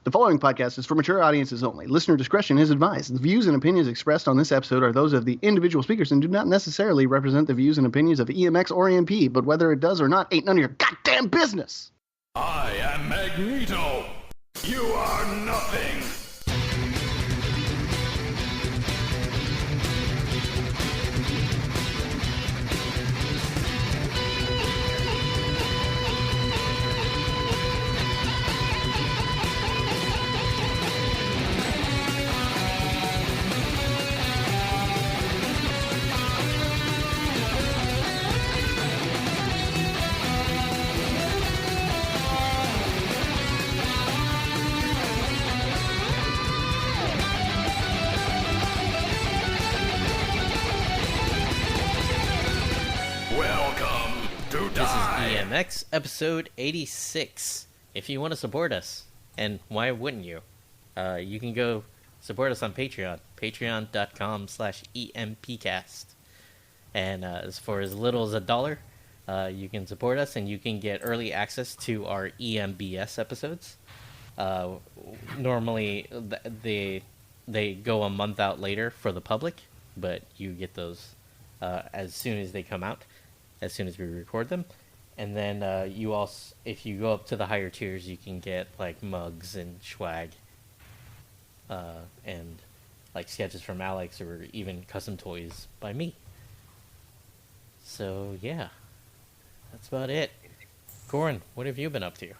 The following podcast is for mature audiences only. Listener discretion is advised. The views and opinions expressed on this episode are those of the individual speakers and do not necessarily represent the views and opinions of EMX or EMP, but whether it does or not ain't none of your goddamn business. I am Magneto. You are nothing. This is EMX episode 86. If you want to support us, and why wouldn't you? You can go support us on Patreon, patreon.com/EMPcast. And for as little as $1, you can support us and you can get early access to our EMBS episodes. Normally, they go a month out later for the public, but you get those as soon as they come out. As soon as we record them. And then you also, if you go up to the higher tiers, you can get like mugs and swag and like sketches from Alex or even custom toys by me. So yeah, that's about it. Goran, what have you been up to?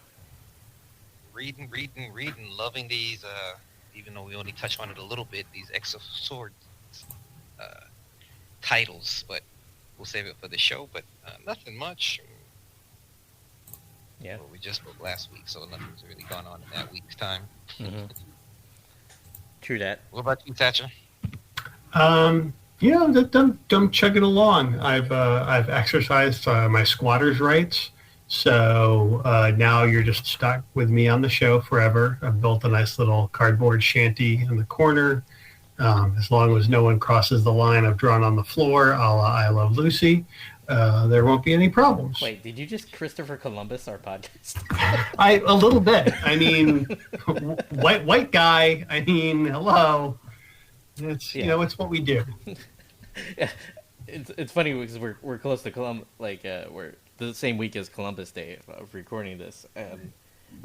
Reading, loving these, even though we only touched on it a little bit, these X of Swords titles, but we'll save it for the show, but nothing much. Yeah. Well, we just spoke last week, so nothing's really gone on in that week's time. Mm-hmm. True that. What about you, Thatcher? I'm chugging along. I've exercised my squatter's rights, so now you're just stuck with me on the show forever. I've built a nice little cardboard shanty in the corner. As long as no one crosses the line I've drawn on the floor, a la I Love Lucy, there won't be any problems. Wait, did you just Christopher Columbus our podcast? A little bit. I mean, white guy. I mean, hello. It's it's what we do. Yeah, it's funny because we're close to Columbus. Like we're the same week as Columbus Day of recording this.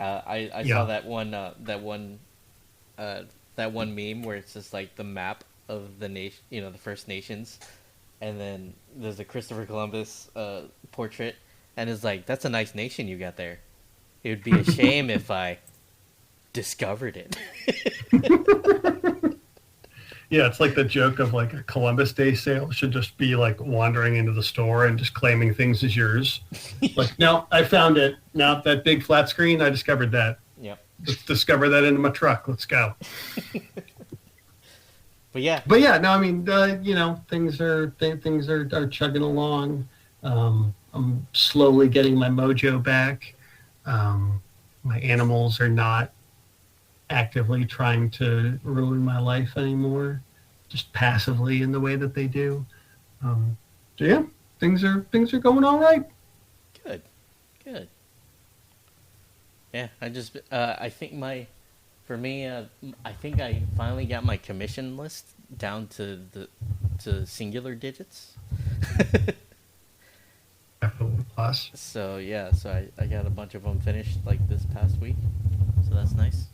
I saw that one meme where it's just like the map of the nation, the First Nations, and then there's a Christopher Columbus portrait, and it's like, that's a nice nation you got there. It would be a shame if I discovered it. Yeah, it's like the joke of like a Columbus Day sale should just be like wandering into the store and just claiming things as yours. Like, no, I found it. Now that big flat screen, I discovered that. Yep. Let's discover that in my truck. Let's go. But yeah, no, I mean, things are chugging along. I'm slowly getting my mojo back. My animals are not actively trying to ruin my life anymore, just passively in the way that they do. Things are going all right. Good. Yeah, I think I finally got my commission list down to singular digits. Plus. So I got a bunch of them finished like this past week, so that's nice.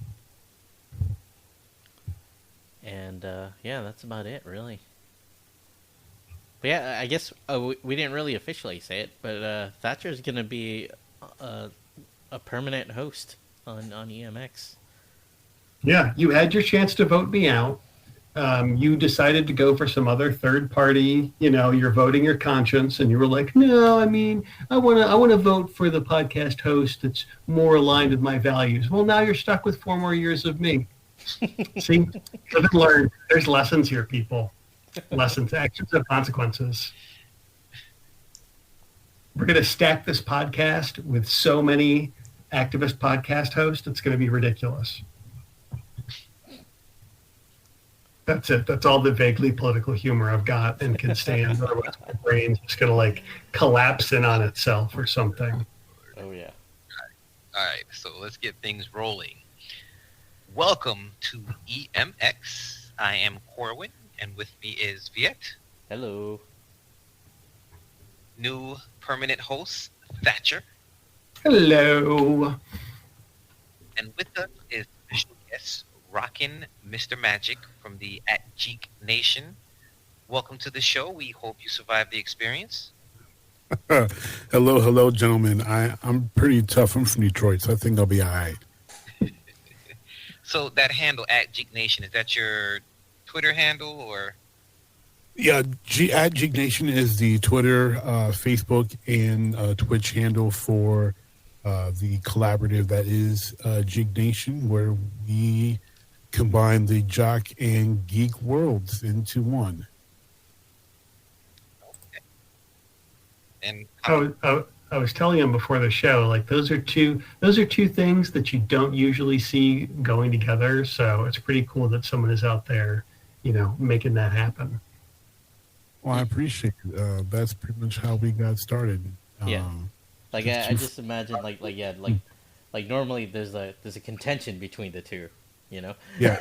And that's about it, really. But yeah, I guess we didn't really officially say it, but Thatcher's gonna be a permanent host on EMX. Yeah, you had your chance to vote me out. You decided to go for some other third party. You're voting your conscience, and you were like, "No, I mean, I want to vote for the podcast host that's more aligned with my values." Well, now you're stuck with 4 more years of me. See, live and learn. There's lessons here, people. Lessons, actions, and consequences. We're going to stack this podcast with so many activist podcast hosts. It's going to be ridiculous. That's it. That's all the vaguely political humor I've got and can stand. Otherwise, my brain's just going to like collapse in on itself or something. Oh, yeah. All right. So let's get things rolling. Welcome to EMX. I am Corwin, and with me is Viet. Hello. New permanent host, Thatcher. Hello. And with us is special guest, Rockin' Mr. Magic from the @Geek Nation. Welcome to the show. We hope you survive the experience. Hello, gentlemen. I'm pretty tough. I'm from Detroit, so I think I'll be all right. So that handle, @Geek Nation, is that your Twitter handle or? Yeah, @Geek Nation is the Twitter, Facebook, and Twitch handle for the collaborative that is Geek Nation, where we combine the jock and geek worlds into one. Okay. And I was telling him before the show, like those are two things that you don't usually see going together. So it's pretty cool that someone is out there, making that happen. Well, I appreciate it. That's pretty much how we got started. Yeah. I just imagine like normally there's a contention between the two, Yeah.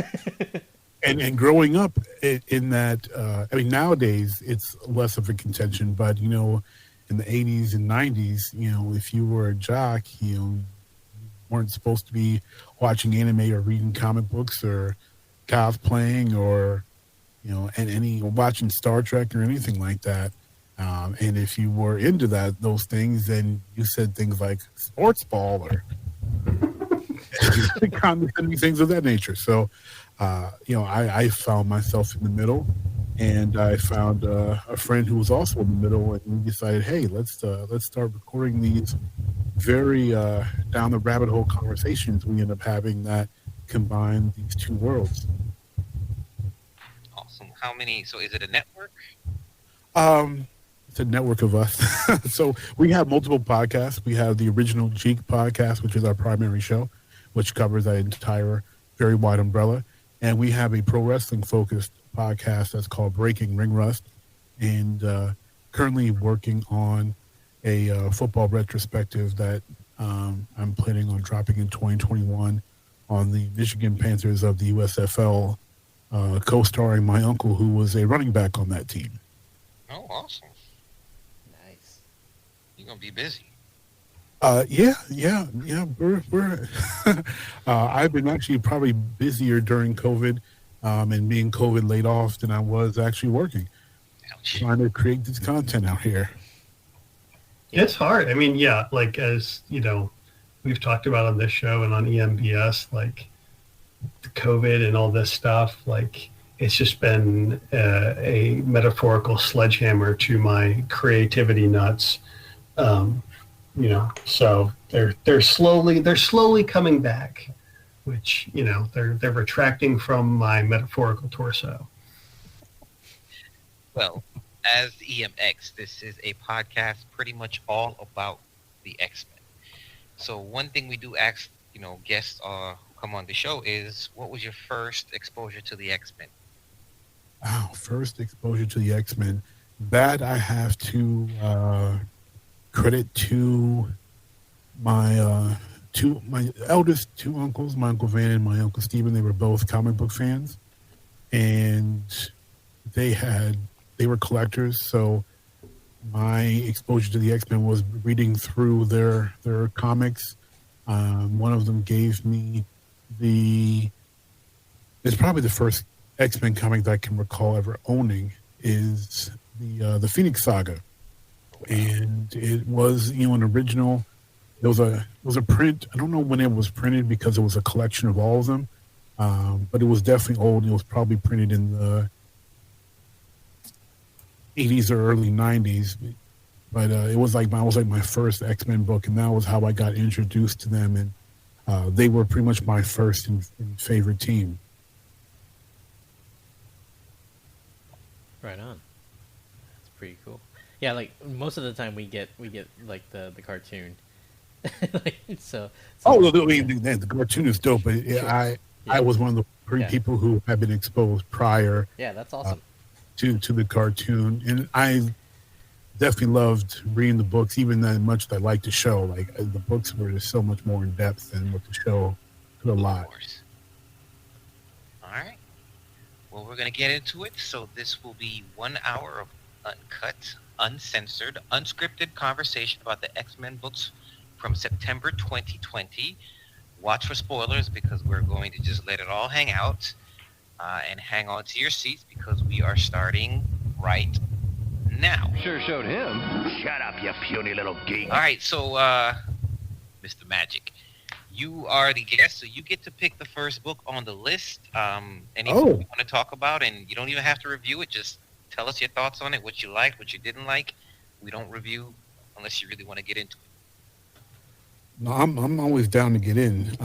And growing up in that, nowadays it's less of a contention, but in the 80s and 90s, if you were a jock, you weren't supposed to be watching anime or reading comic books or cosplaying or, watching Star Trek or anything like that. And if you were into those things, then you said things like sports ball or condescending things of that nature. So, I found myself in the middle. And I found a friend who was also in the middle, and we decided, hey, let's start recording these very down the rabbit hole conversations we end up having that combine these two worlds. awesome. How many? So is it a network? It's a network of us. So we have multiple podcasts. We have the original Geek podcast, which is our primary show, which covers that entire very wide umbrella, and we have a pro wrestling focused podcast that's called Breaking Ring Rust, and currently working on a football retrospective that I'm planning on dropping in 2021 on the Michigan Panthers of the USFL, co-starring my uncle who was a running back on that team. Oh, awesome. Nice. You're going to be busy. Yeah. We're I've been actually probably busier during COVID and being COVID laid off than I was actually working, Ouch. trying to create this content out here. It's hard. I mean, yeah, like as we've talked about on this show and on EMBS, like the COVID and all this stuff, like it's just been a metaphorical sledgehammer to my creativity nuts. So they're slowly coming back, which they're retracting from my metaphorical torso. Well, as EMX, this is a podcast pretty much all about the X-Men. So one thing we do ask, guests who come on the show is, what was your first exposure to the X-Men? Wow, first exposure to the X-Men. That I have to credit to my eldest two uncles, my Uncle Van and my Uncle Stephen. They were both comic book fans, and they were collectors. So my exposure to the X-Men was reading through their comics. One of them gave me it's probably the first X-Men comic that I can recall ever owning is the Phoenix Saga, and it was an original. It was a print. I don't know when it was printed because it was a collection of all of them, but it was definitely old. It was probably printed in the 80s or early 90s. But it was like my first X-Men book, and that was how I got introduced to them, and they were pretty much my first and favorite team. Right on. That's pretty cool. Yeah, like most of the time we get like the cartoon. so the cartoon is dope, but sure. I was one of the people who have been exposed prior. Yeah, that's awesome. To the cartoon, and I definitely loved reading the books, even as much as I liked the show. Like the books were just so much more in depth than what the show could allow. All right. Well, we're going to get into it. So this will be 1 hour of uncut, uncensored, unscripted conversation about the X-Men books from September 2020. Watch for spoilers because we're going to just let it all hang out and hang on to your seats because we are starting right now. Sure showed him. Shut up, you puny little geek. All right, so Mr. Magic, you are the guest, so you get to pick the first book on the list. Anything you want to talk about, and you don't even have to review it. Just tell us your thoughts on it, what you liked, what you didn't like. We don't review unless you really want to get into it. No, I'm always down to get in.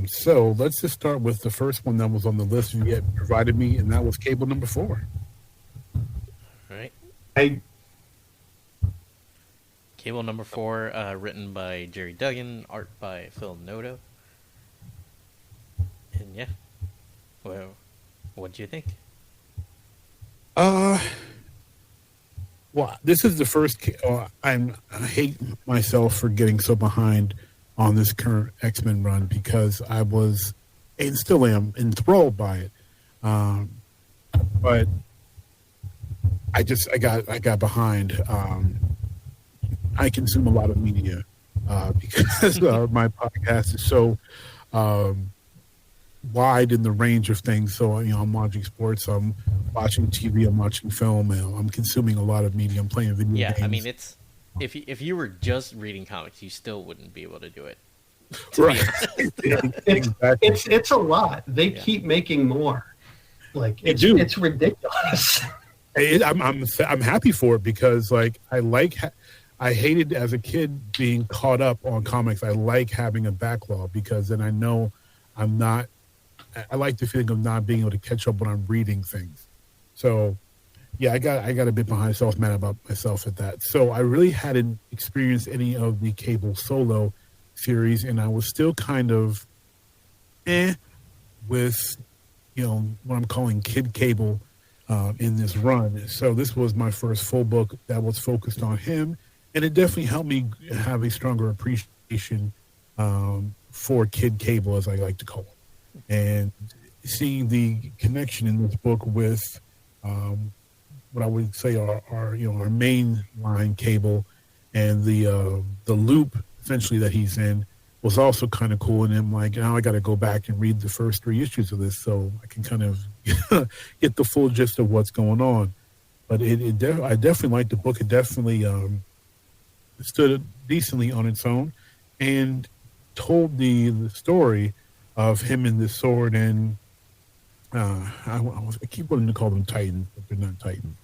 So let's just start with the first one that was on the list you had provided me, and that was Cable number 4. All right. Cable number 4, written by Jerry Duggan, art by Phil Noto. And yeah, well, what do you think? Well, this is the first. I hate myself for getting so behind on this current X-Men run because I was, and still am, enthralled by it. But I got behind. I consume a lot of media because my podcast is so wide in the range of things. So, I'm watching sports, I'm watching TV, I'm watching film, I'm consuming a lot of media. I'm playing video games. Yeah, I mean, it's if you were just reading comics, you still wouldn't be able to do it. Right. It's a lot. They keep making more. Like it's ridiculous. I'm happy for it because I hated as a kid being caught up on comics. I like having a backlog because then I know I like the feeling of not being able to catch up when I'm reading things. So, yeah, I got a bit behind myself, mad about myself at that. So I really hadn't experienced any of the Cable solo series, and I was still kind of with, what I'm calling Kid Cable in this run. So this was my first full book that was focused on him, and it definitely helped me have a stronger appreciation for Kid Cable, as I like to call him. And seeing the connection in this book with what I would say our main line Cable and the loop essentially that he's in was also kind of cool. And I'm like, now I got to go back and read the first 3 issues of this so I can kind of get the full gist of what's going on. But I definitely liked the book. It definitely stood decently on its own and told the story of him and the sword, and I keep wanting to call them Titans, but they're not Titans.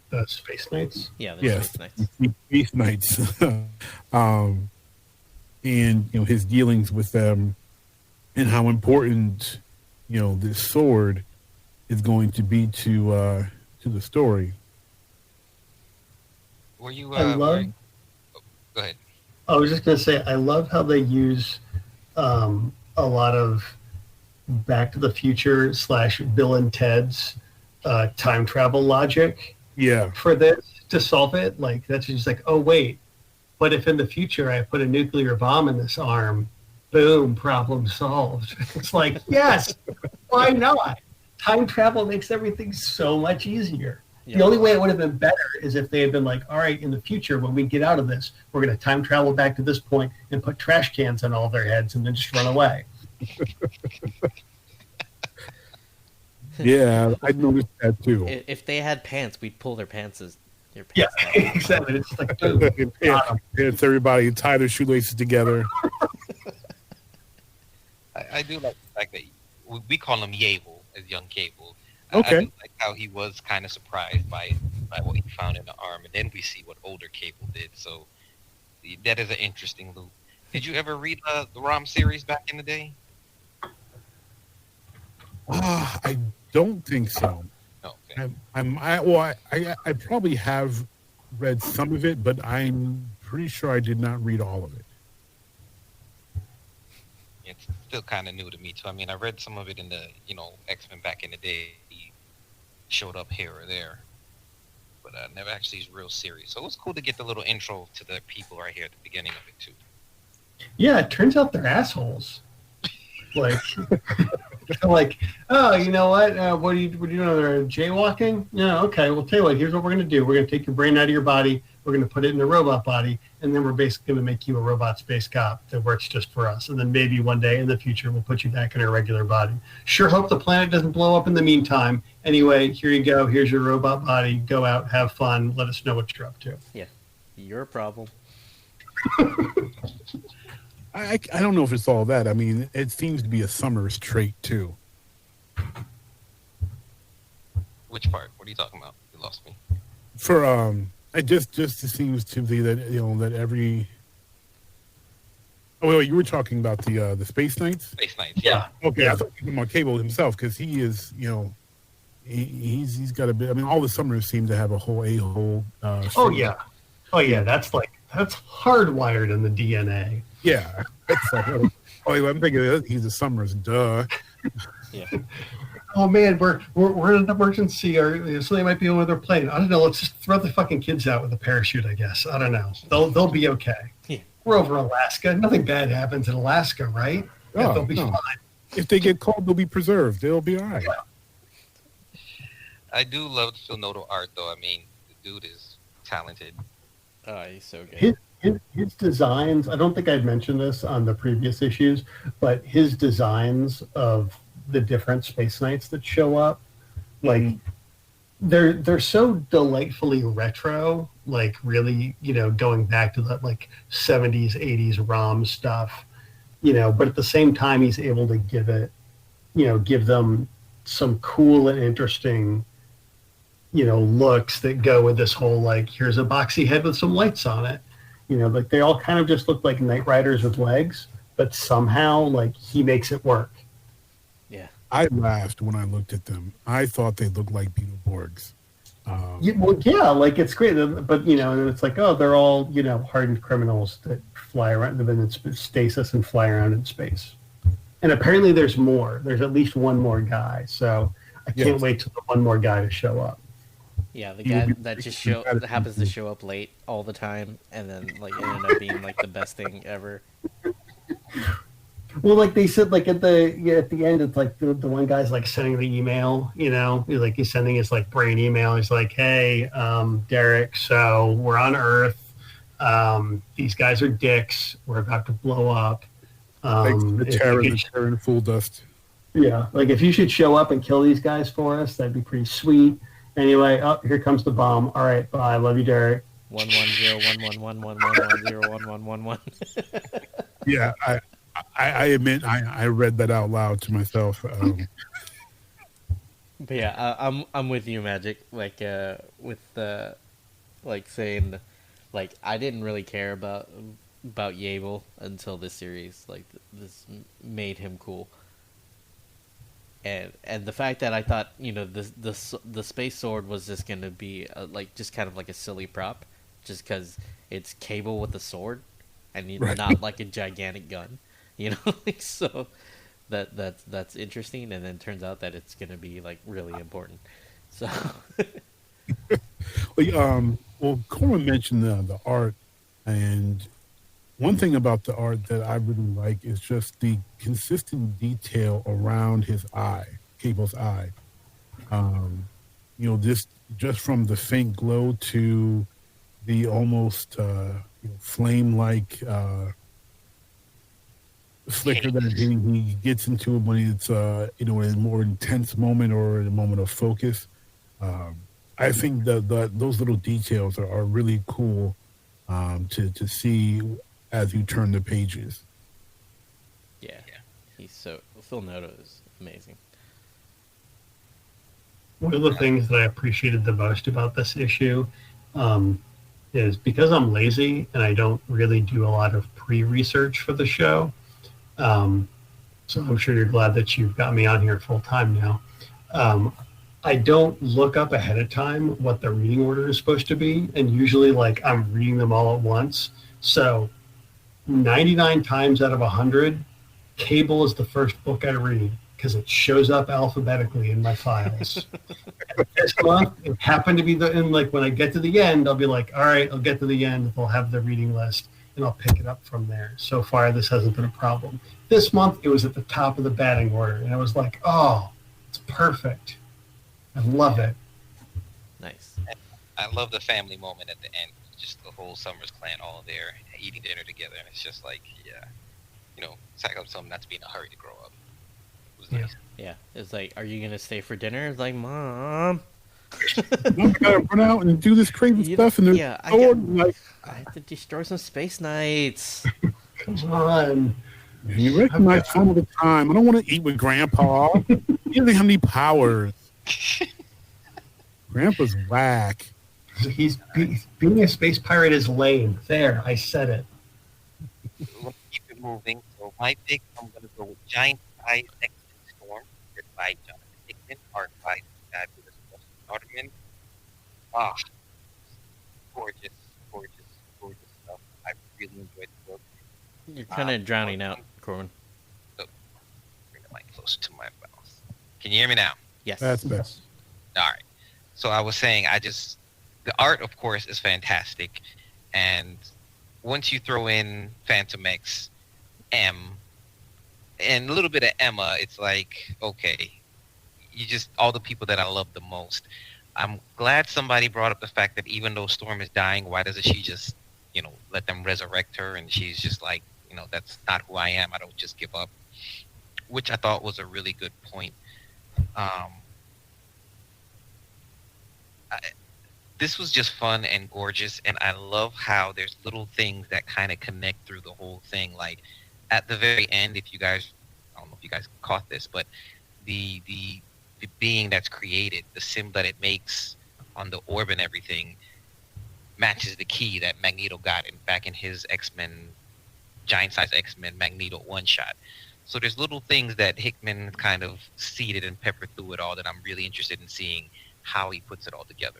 The Space Knights? Yeah, Yes, Space Knights. Space Knights. And his dealings with them, and how important this sword is going to be to the story. Were you? Go ahead. I was just going to say, I love how they use a lot of Back to the Future / Bill and Ted's time travel logic. Yeah. For this to solve it, like that's just like, oh wait, but if in the future I put a nuclear bomb in this arm, boom, problem solved. It's like, yes, why not? Time travel makes everything so much easier. Yeah. The only way it would have been better is if they had been like, all right, in the future, when we get out of this, we're going to time travel back to this point and put trash cans on all their heads and then just run away. Yeah, I noticed that too. If they had pants, we'd pull their pants down. Exactly. It's like, boom, it's everybody tie their shoelaces together. I do like the fact that we call him Yable as young Cable. Okay. I do like how he was kind of surprised by what he found in the arm, and then we see what older Cable did. So that is an interesting loop. Did you ever read the ROM series back in the day? I don't think so. No. Okay. I probably have read some of it, but I'm pretty sure I did not read all of it. It's still kind of new to me too. I mean, I read some of it in the X-Men back in the day. He showed up here or there, but never actually is real serious. So it was cool to get the little intro to the people right here at the beginning of it too. Yeah, it turns out they're assholes. Like, Like, oh, you know what? What are you doing over there? Jaywalking? Yeah, okay. Well, tell you what, here's what we're going to do. We're going to take your brain out of your body. We're going to put it in a robot body. And then we're basically going to make you a robot space cop that works just for us. And then maybe one day in the future, we'll put you back in a regular body. Sure hope the planet doesn't blow up in the meantime. Anyway, here you go. Here's your robot body. Go out, have fun. Let us know what you're up to. Yeah, your problem. I don't know if it's all that. I mean, it seems to be a Summers trait too. Which part? What are you talking about? You lost me. For it just seems to be that that every. Oh, wait, you were talking about the Space Knights. Space Knights. Yeah. Okay, Yeah. I thought you were talking about Cable himself because he is he's got a bit. I mean, all the Summers seem to have a whole a-hole. Oh yeah. That's hardwired in the DNA. Yeah. It's like, I'm thinking he's a Summers, duh. Yeah. Oh man, we're in an emergency, or something might be on their plane. I don't know. Let's just throw the fucking kids out with a parachute. I guess. I don't know. They'll be okay. Yeah. We're over Alaska. Nothing bad happens in Alaska, right? Yeah, they'll be fine. If they get cold, they'll be preserved. They'll be all right. Yeah. I do love Phil Noto art, though. I mean, the dude is talented. Oh, he's so good. His designs, I don't think I'd mentioned this on the previous issues, but his designs of the different Space Knights that show up, like they're so delightfully retro, like really, going back to that like 70s, 80s ROM stuff, but at the same time he's able to give them some cool and interesting looks that go with this whole like, here's a boxy head with some lights on it. Like they all kind of just look like Knight Riders with legs, but somehow like he makes it work. Yeah. I laughed when I looked at them. I thought they looked like Beetleborgs. Like it's great, but and it's like, oh, they're all hardened criminals that fly around, they've been in stasis and fly around in space. And apparently there's more. There's at least one more guy, so I can't wait till the one more guy to show up. Yeah, the guy that just that happens to show up late all the time, and then like it ended up being like the best thing ever. Well, like they said, like at the end, it's like the one guy's like sending the email. He's sending his like brain email. He's like, "Hey, Derek, so we're on Earth. These guys are dicks. We're about to blow up. The terror and full dust. Yeah, like if you should show up and kill these guys for us, that'd be pretty sweet." Anyway, here comes the bomb. All right, bye. Love you, Derek. 1101111101111. Yeah, I admit I read that out loud to myself. But yeah, I'm with you, Magic. Like with the like saying, like I didn't really care about Yable until this series. Like this made him cool. And the fact that I thought the space sword was just gonna be like just kind of like a silly prop, just because it's Cable with a sword, and not like a gigantic gun, so that's interesting. And then turns out that it's gonna be like really important. So, well, Corbin mentioned the art, and one thing about the art that I really like is just the consistent detail around his eye, Cable's eye. Just from the faint glow to the almost flame-like flicker that he gets into when it's in a more intense moment or in a moment of focus. I think that those little details are really cool to see as you turn the pages. Yeah. Phil Noto is amazing. One of the things that I appreciated the most about this issue is because I'm lazy and I don't really do a lot of pre-research for the show. So I'm sure you're glad that you've got me on here full time now. I don't look up ahead of time what the reading order is supposed to be, and usually like I'm reading them all at once. So 99 times out of 100, Cable is the first book I read because it shows up alphabetically in my files. This month, it happened to be when I get to the end, I'll be like, all right, I'll get to the end. I'll have the reading list and I'll pick it up from there. So far, this hasn't been a problem. this month it was at the top of the batting order, and I was like, oh, it's perfect. I love it. Nice. I love the family moment at the end. Just the whole Summers clan all there eating dinner together, and it's just like, yeah, it's like something not to be in a hurry to grow up. It was nice. Yeah, it's like, are you gonna stay for dinner? It's like, Mom. I'm gonna run out and do this crazy stuff, and I have to destroy some space knights. Come on. You recognize some of the time. I don't want to eat with Grandpa. He doesn't have any powers. Grandpa's whack. He's being a space pirate is lame. There, I said it. We'll keep it moving. So my pick, I'm going to go with Giant Size X-Men Storm, written by Jonathan Hickman, art by fabulous Austin Arterman. Ah, gorgeous stuff. I really enjoyed the book. You're kind of drowning out, Corbin. So, bring the mic closer to my mouth. Can you hear me now? Yes. That's best. All right. So I was saying, the art, of course, is fantastic. And once you throw in Phantom X, M, and a little bit of Emma, it's like, okay, all the people that I love the most. I'm glad somebody brought up the fact that even though Storm is dying, why doesn't she just, let them resurrect her? And she's just like, that's not who I am. I don't just give up, which I thought was a really good point. This was just fun and gorgeous, and I love how there's little things that kind of connect through the whole thing. Like at the very end, I don't know if you guys caught this, but the being that's created, the symbol that it makes on the orb and everything matches the key that Magneto got back in his X-Men, Giant Size X-Men Magneto one-shot. So there's little things that Hickman kind of seeded and peppered through it all that I'm really interested in seeing how he puts it all together.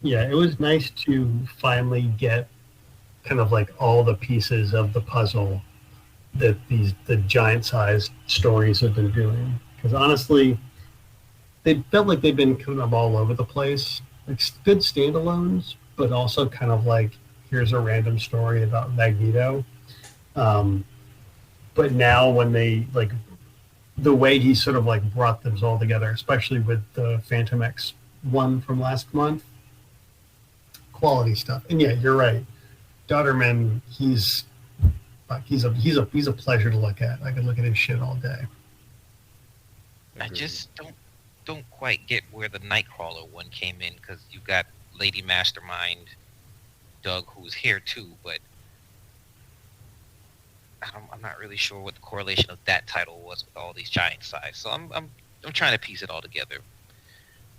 Yeah, it was nice to finally get kind of like all the pieces of the puzzle that the giant-sized stories have been doing. Because honestly, they felt like they've been kind of all over the place. Like good standalones, but also kind of like, here's a random story about Magneto. But now when they, like, the way he sort of like brought them all together, especially with the Phantom X one from last month, quality stuff. And yeah, you're right. Daughterman, he's a pleasure to look at. I could look at his shit all day. I just don't quite get where the Nightcrawler one came in, because you got Lady Mastermind, Doug, who's here too, but I'm not really sure what the correlation of that title was with all these giant size. So I'm trying to piece it all together.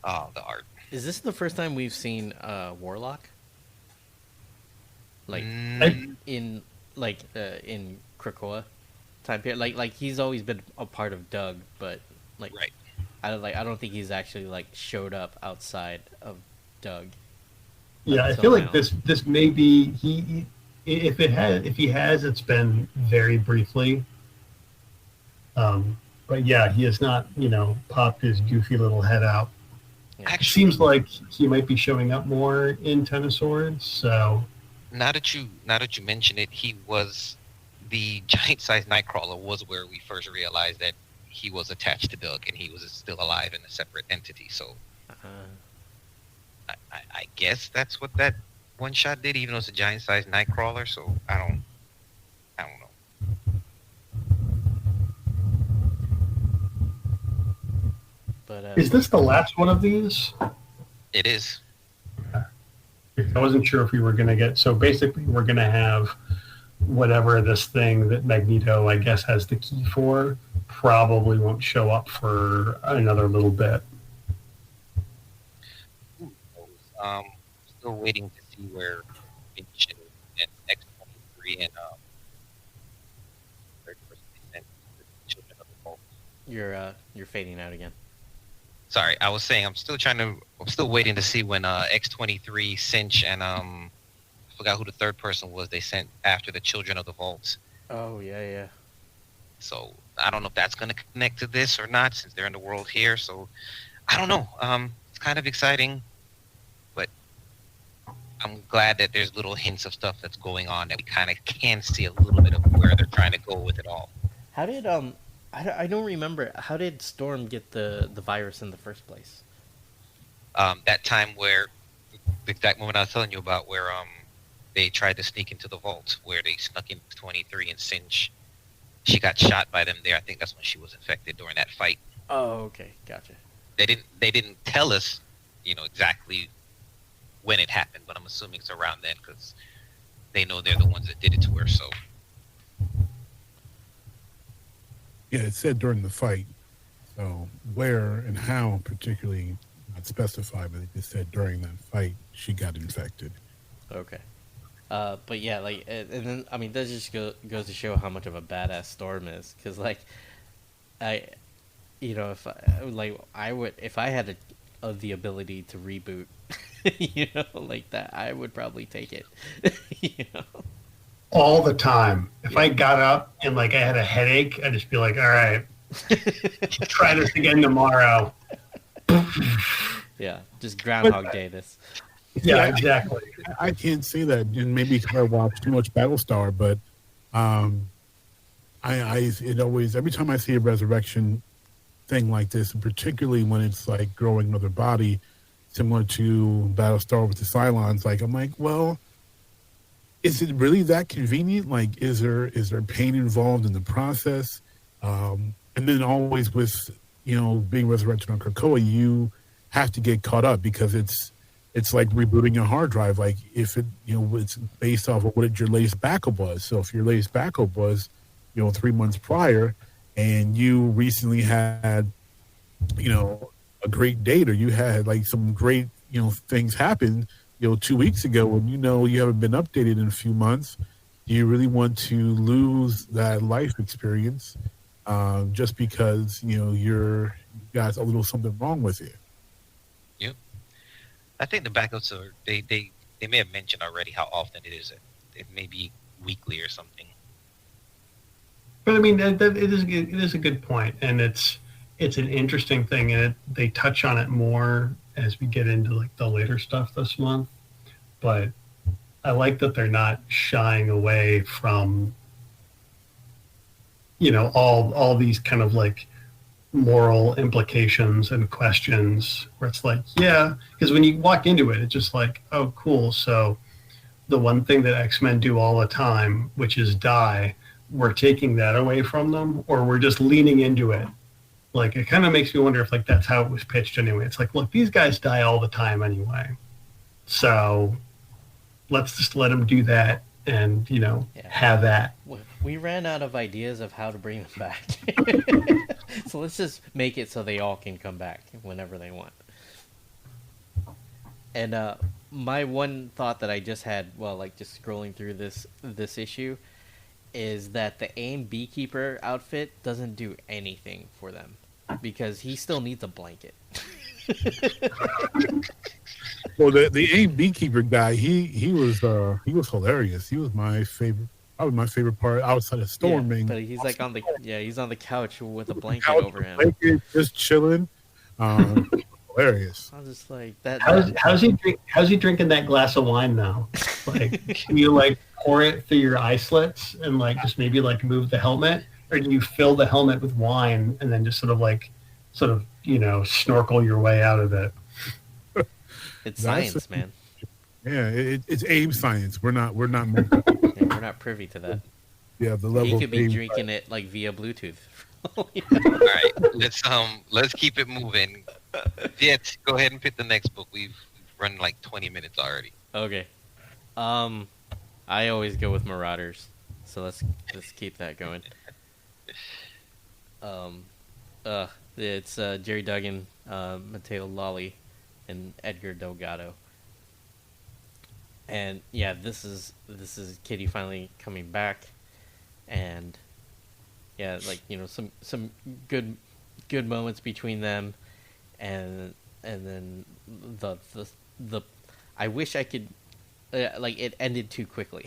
The art. Is this the first time we've seen Warlock? Like in Krakoa time period. Like he's always been a part of Doug, but like right. I don't think he's actually like showed up outside of Doug. Yeah, I feel like this may be he. If he has, it's been very briefly. But yeah, he has not, popped his goofy little head out. Yeah. Actually, seems like he might be showing up more in Ten of Swords. So now that you mention it, he was the giant-sized Nightcrawler was where we first realized that he was attached to Doug and he was still alive in a separate entity. So I guess that's what that one shot did, even though it's a giant-sized Nightcrawler. So I don't know. But is this the last one of these? It is. I wasn't sure if we were going to get. So basically, we're going to have whatever this thing that Magneto, I guess, has the key for, probably won't show up for another little bit. Still waiting to see where Finch and X-23 and third person they sent the Children of the Vault. You're fading out again. Sorry, I was saying I'm still waiting to see when X-23, Cinch, and I forgot who the third person was they sent after the Children of the Vault. Oh yeah. So I don't know if that's going to connect to this or not, since they're in the world here. So I don't know. It's kind of exciting, but I'm glad that there's little hints of stuff that's going on that we kind of can see a little bit of where they're trying to go with it all. How did I don't remember. How did Storm get the virus in the first place? That time where the exact moment I was telling you about, where they tried to sneak into the vault, where they snuck into 23 and Singe. She got shot by them there. I think that's when she was infected during that fight. Oh, okay, gotcha. They didn't tell us, exactly when it happened, but I'm assuming it's around then because they know they're the ones that did it to her. So Yeah, it said during the fight. So where and how, particularly not specified, but it just said during that fight she got infected. Okay. But yeah, like, and then I mean, that just goes to show how much of a badass Storm is, because like, if I had the ability to reboot, like that, I would probably take it. All the time. If I got up and like I had a headache, I'd just be like, all right, try this again tomorrow. Yeah, just Groundhog Day this. Yeah, exactly. I can't say that, and maybe because I watch too much Battlestar, but it always, every time I see a resurrection thing like this, and particularly when it's like growing another body, similar to Battlestar with the Cylons, like I'm like, well, is it really that convenient? Like, is there pain involved in the process? And then always with being resurrected on Krakoa, you have to get caught up because it's like rebooting your hard drive. Like if it, it's based off of what your latest backup was. So if your latest backup was, 3 months prior, and you recently had, a great date, or you had like some great, things happen, 2 weeks ago, and you haven't been updated in a few months, do you really want to lose that life experience just because, you got a little something wrong with you? I think the backups are they may have mentioned already how often it is. It may be weekly or something. But I mean, it is a good point, and it's an interesting thing, and they touch on it more as we get into like the later stuff this month. But I like that they're not shying away from all these kind of like moral implications and questions where it's like, yeah, because when you walk into it, it's just like, oh, cool. So the one thing that X-Men do all the time, which is die, we're taking that away from them, or we're just leaning into it. Like, it kind of makes me wonder if like that's how it was pitched anyway. It's like, look, these guys die all the time anyway. So let's just let them do that and, have that. We ran out of ideas of how to bring them back. So let's just make it so they all can come back whenever they want. And my one thought that I just had while like just scrolling through this issue is that the AIM Beekeeper outfit doesn't do anything for them because he still needs a blanket. Well, the AIM Beekeeper guy, he was hilarious. He was my favorite. Probably my favorite part outside of storming. Yeah, but he's like he's on the couch with a blanket over him, just chilling. Hilarious. I was just like that. How's he drinking that glass of wine now? Like, can you like pour it through your eye slits and like just maybe like move the helmet, or do you fill the helmet with wine and then just sort of snorkel your way out of it? It's science, man. Yeah, it's AIM science. We're not we're not privy to that. Yeah, the level. He could be drinking it like via Bluetooth. All right, let's keep it moving. Jet, go ahead and pick the next book. We've run like 20 minutes already. Okay. I always go with Marauders, so let's keep that going. It's Jerry Duggan, Matteo Lolli, and Edgar Delgado. And yeah, this is Kitty finally coming back, and yeah, like some good moments between them, and then the I wish I could like it ended too quickly.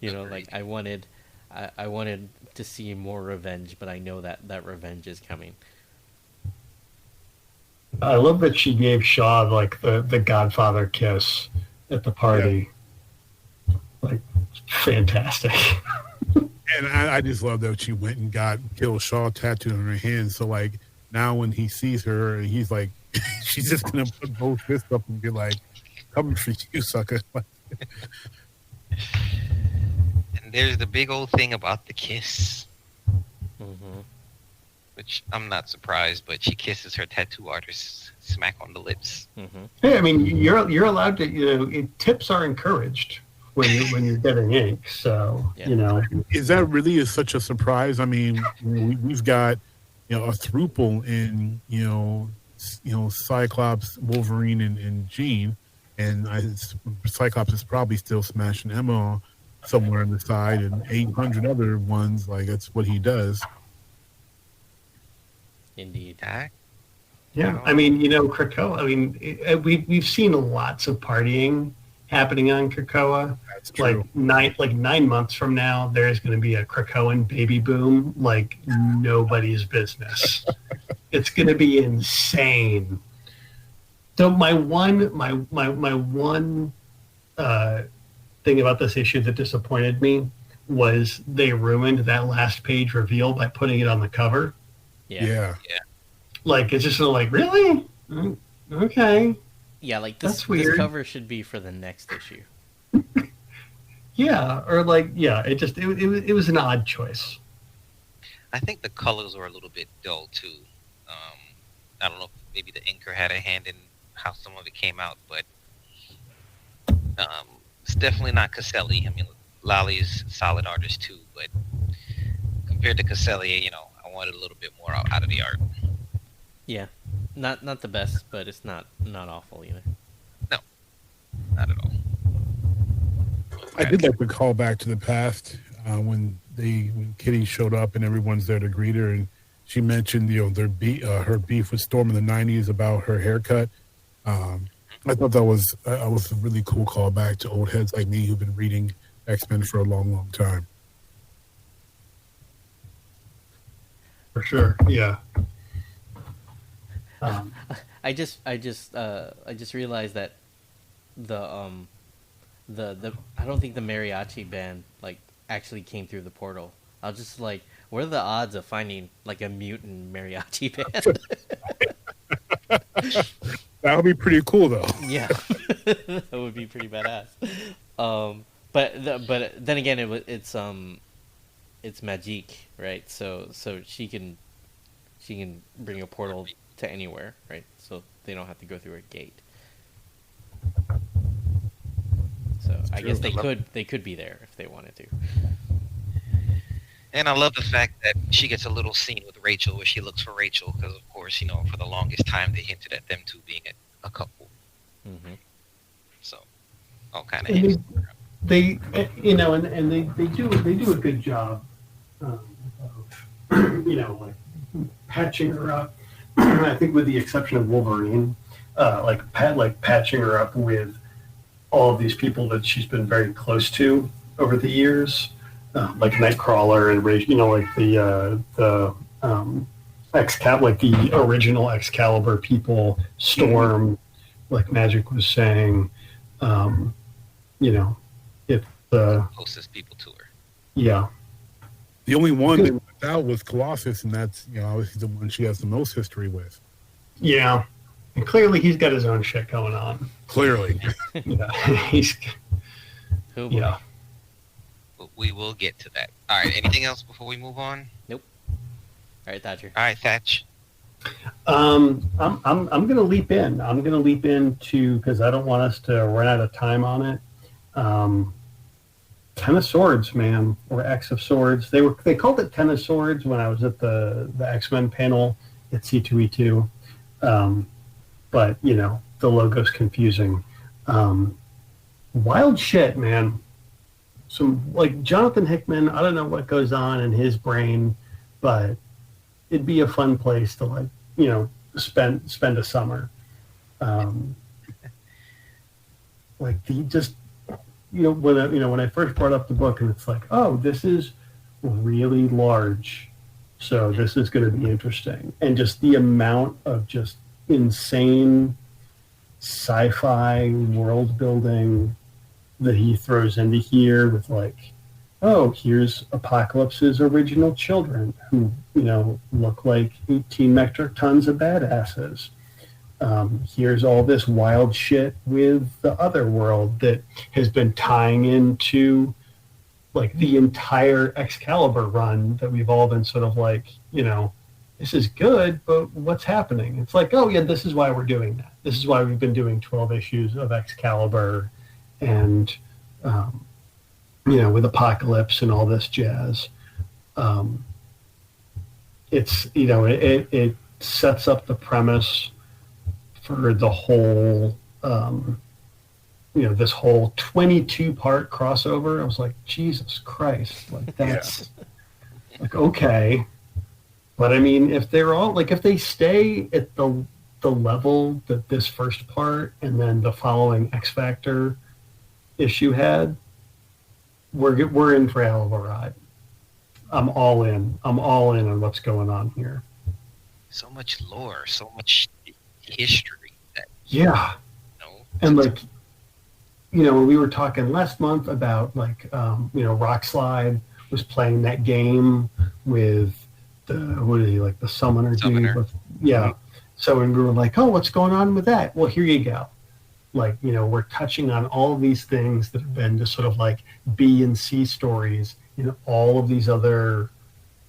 Like I wanted to see more revenge, but I know that revenge is coming. I love that she gave Shaw like the Godfather kiss at the party. Yeah. Like, fantastic. And I just love that she went and got Kill Shaw tattooed on her hand. So like now when he sees her, he's like, she's just gonna put both fists up and be like, "Coming for you, sucker." And there's the big old thing about the kiss, which I'm not surprised, but she kisses her tattoo artist smack on the lips. Hey, I mean, you're allowed to, tips are encouraged when you're getting ink. So is that really such a surprise? I mean, we've got a throuple in Cyclops, Wolverine, and Jean, and Cyclops is probably still smashing Emma somewhere on the side, and 800 other ones. Like that's what he does. Indeed. Yeah, I mean, Krakoa. I mean, we've seen lots of partying happening on Krakoa. That's true. Like 9 months from now, there's going to be a Krakoan baby boom like nobody's business. It's going to be insane. So my one thing about this issue that disappointed me was they ruined that last page reveal by putting it on the cover. Yeah. Like, it's just like, really? Okay. Yeah, like That's this weird. cover should be for the next issue. Yeah, or like, yeah, it was an odd choice. I think the colors were a little bit dull too. I don't know if maybe the inker had a hand in how some of it came out, but it's definitely not Caselli. I mean, Lolly's a solid artist too, but compared to Caselli, I wanted a little bit more out of the art. Yeah, not the best, but it's not awful either. No, not at all. I did like to call back to the past when Kitty showed up and everyone's there to greet her, and she mentioned her beef with Storm in the '90s about her haircut. I thought that was a really cool callback to old heads like me who've been reading X-Men for a long, long time. For sure, yeah. I just realized that the I don't think the mariachi band like actually came through the portal. I was just like, what are the odds of finding like a mutant mariachi band? That would be pretty cool, though. Yeah, that would be pretty badass. But then again, it's Magique, right? So she can bring a portal to anywhere, right? So they don't have to go through a gate. So I guess they could be there if they wanted to. And I love the fact that she gets a little scene with Rachel where she looks for Rachel because, of course, for the longest time they hinted at them two being a couple. Mm-hmm. So, all kind of hints. They do a good job of like patching her up. I think with the exception of Wolverine, patching her up with all of these people that she's been very close to over the years, like Nightcrawler and like the like the original Excalibur people, Storm, like Magic was saying, it's the closest people to her. Yeah. The only one that went out was Colossus, and that's obviously the one she has the most history with. Yeah, and clearly he's got his own shit going on. Clearly, yeah, he's. Oh, yeah. But we will get to that. All right. Anything else before we move on? Nope. All right, Thatcher. All right, Thatch. I'm gonna leap in. I'm gonna leap into because I don't want us to run out of time on it. Ten of Swords, man, or X of Swords. They called it Ten of Swords when I was at the X-Men panel at C2E2. But the logo's confusing. Wild shit, man. Some like Jonathan Hickman. I don't know what goes on in his brain, but it'd be a fun place to spend a summer. Like when I first brought up the book, and it's like, oh, this is really large, so this is going to be interesting, and just the amount of just insane sci-fi world building that he throws into here with like, oh, here's Apocalypse's original children who, look like 18 metric tons of badasses. Here's all this wild shit with the other world that has been tying into like the entire Excalibur run that we've all been sort of like, this is good, but what's happening? It's like, oh yeah, this is why we're doing that. This is why we've been doing 12 issues of Excalibur and, with Apocalypse and all this jazz. It's, it sets up the premise for the whole, this whole 22-part crossover. I was like, Jesus Christ, like that's like, okay. But I mean, if they're all like, if they stay at the level that this first part and then the following X Factor issue had, we're in for a hell of a ride. I'm all in on what's going on here. So much lore, so much history. And like, when we were talking last month about like, Rockslide was playing that game with the summoner dude. Yeah. So when we were like, oh, what's going on with that? Well, here you go. Like, we're touching on all of these things that have been just sort of like B and C stories in all of these other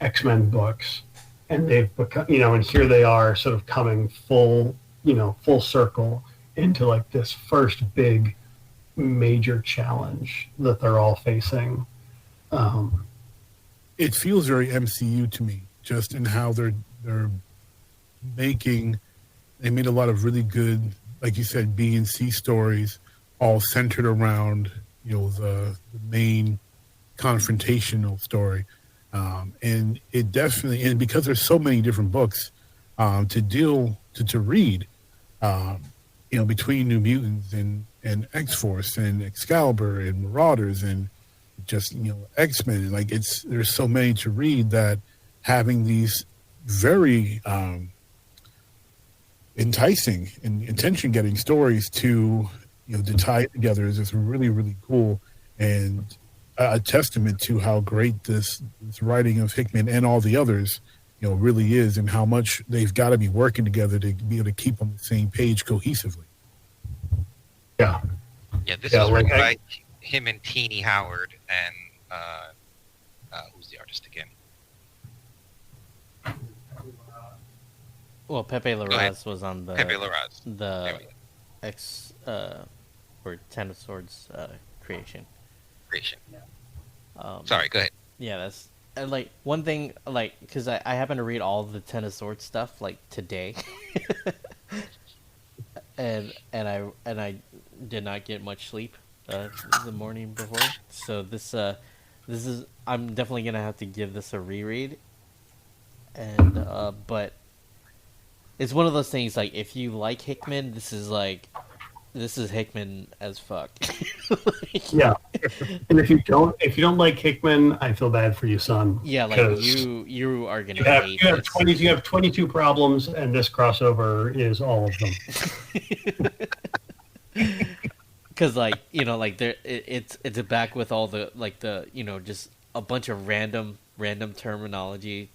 X-Men books. And they've become, and here they are sort of coming full circle into like this first big major challenge that they're all facing. It feels very MCU to me, just in how they made a lot of really good, like you said, B and C stories, all centered around, the main confrontational story. And it definitely, and because there's so many different books to read, between New Mutants and X-Force and Excalibur and Marauders and just, X-Men, like there's so many to read that having these very enticing and attention-getting stories to tie it together is just really, really cool, and a testament to how great this writing of Hickman and all the others really is, and how much they've got to be working together to be able to keep on the same page cohesively. Yeah, this is written by him and Teenie Howard and who's the artist again? Well, Pepe Larraz was on the X or Ten of Swords creation. Sorry, go ahead. Yeah, that's like one thing, like, because I happen to read all the Ten of Swords stuff like today, and I did not get much sleep the morning before. So this is, I'm definitely gonna have to give this a reread, and but it's one of those things, like, if you like Hickman, this is Hickman as fuck. Yeah, and if you don't like Hickman, I feel bad for you, son. Yeah, like you are gonna hate you have 22 problems, and this crossover is all of them. Because like it's back with all the just a bunch of random terminology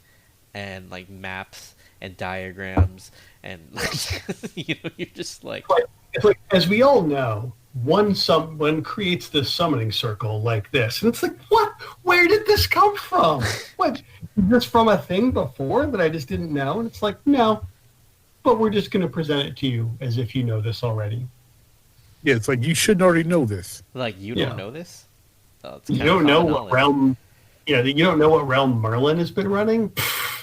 and like maps and diagrams and you're just like. It's like, as we all know, one creates this summoning circle like this, and it's like, what? Where did this come from? What? Is this from a thing before that I just didn't know? And it's like, no, but we're just going to present it to you as if you know this already. Yeah, it's like you should already know this. Like, you don't know this? Oh, you don't know what realm? Yeah, you don't know what realm Merlin has been running?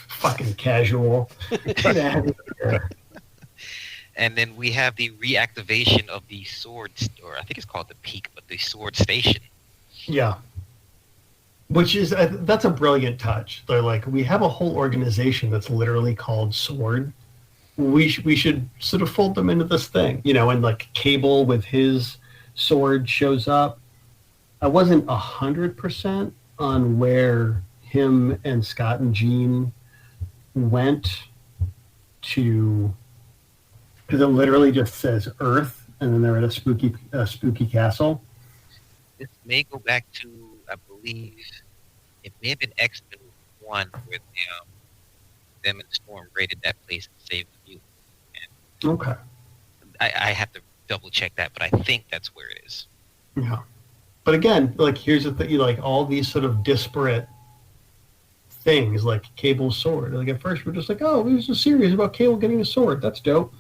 Fucking casual. Get out of here. And then we have the reactivation of the sword, or I think it's called the Peak, but the sword station. Yeah. Which is, that's a brilliant touch. They're like, we have a whole organization that's literally called Sword. We should sort of fold them into this thing, and like Cable with his sword shows up. I wasn't 100% on where him and Scott and Jean went to Because it literally just says Earth, and then they're at a spooky castle. This may go back to, I believe, it may have been X-Men 1 where them and Storm raided that place and saved the mutant. Okay. I have to double check that, but I think that's where it is. Yeah. But again, like, here's the thing, like, all these sort of disparate things, like Cable's sword. Like, at first we're just like, oh, there's a series about Cable getting a sword. That's dope.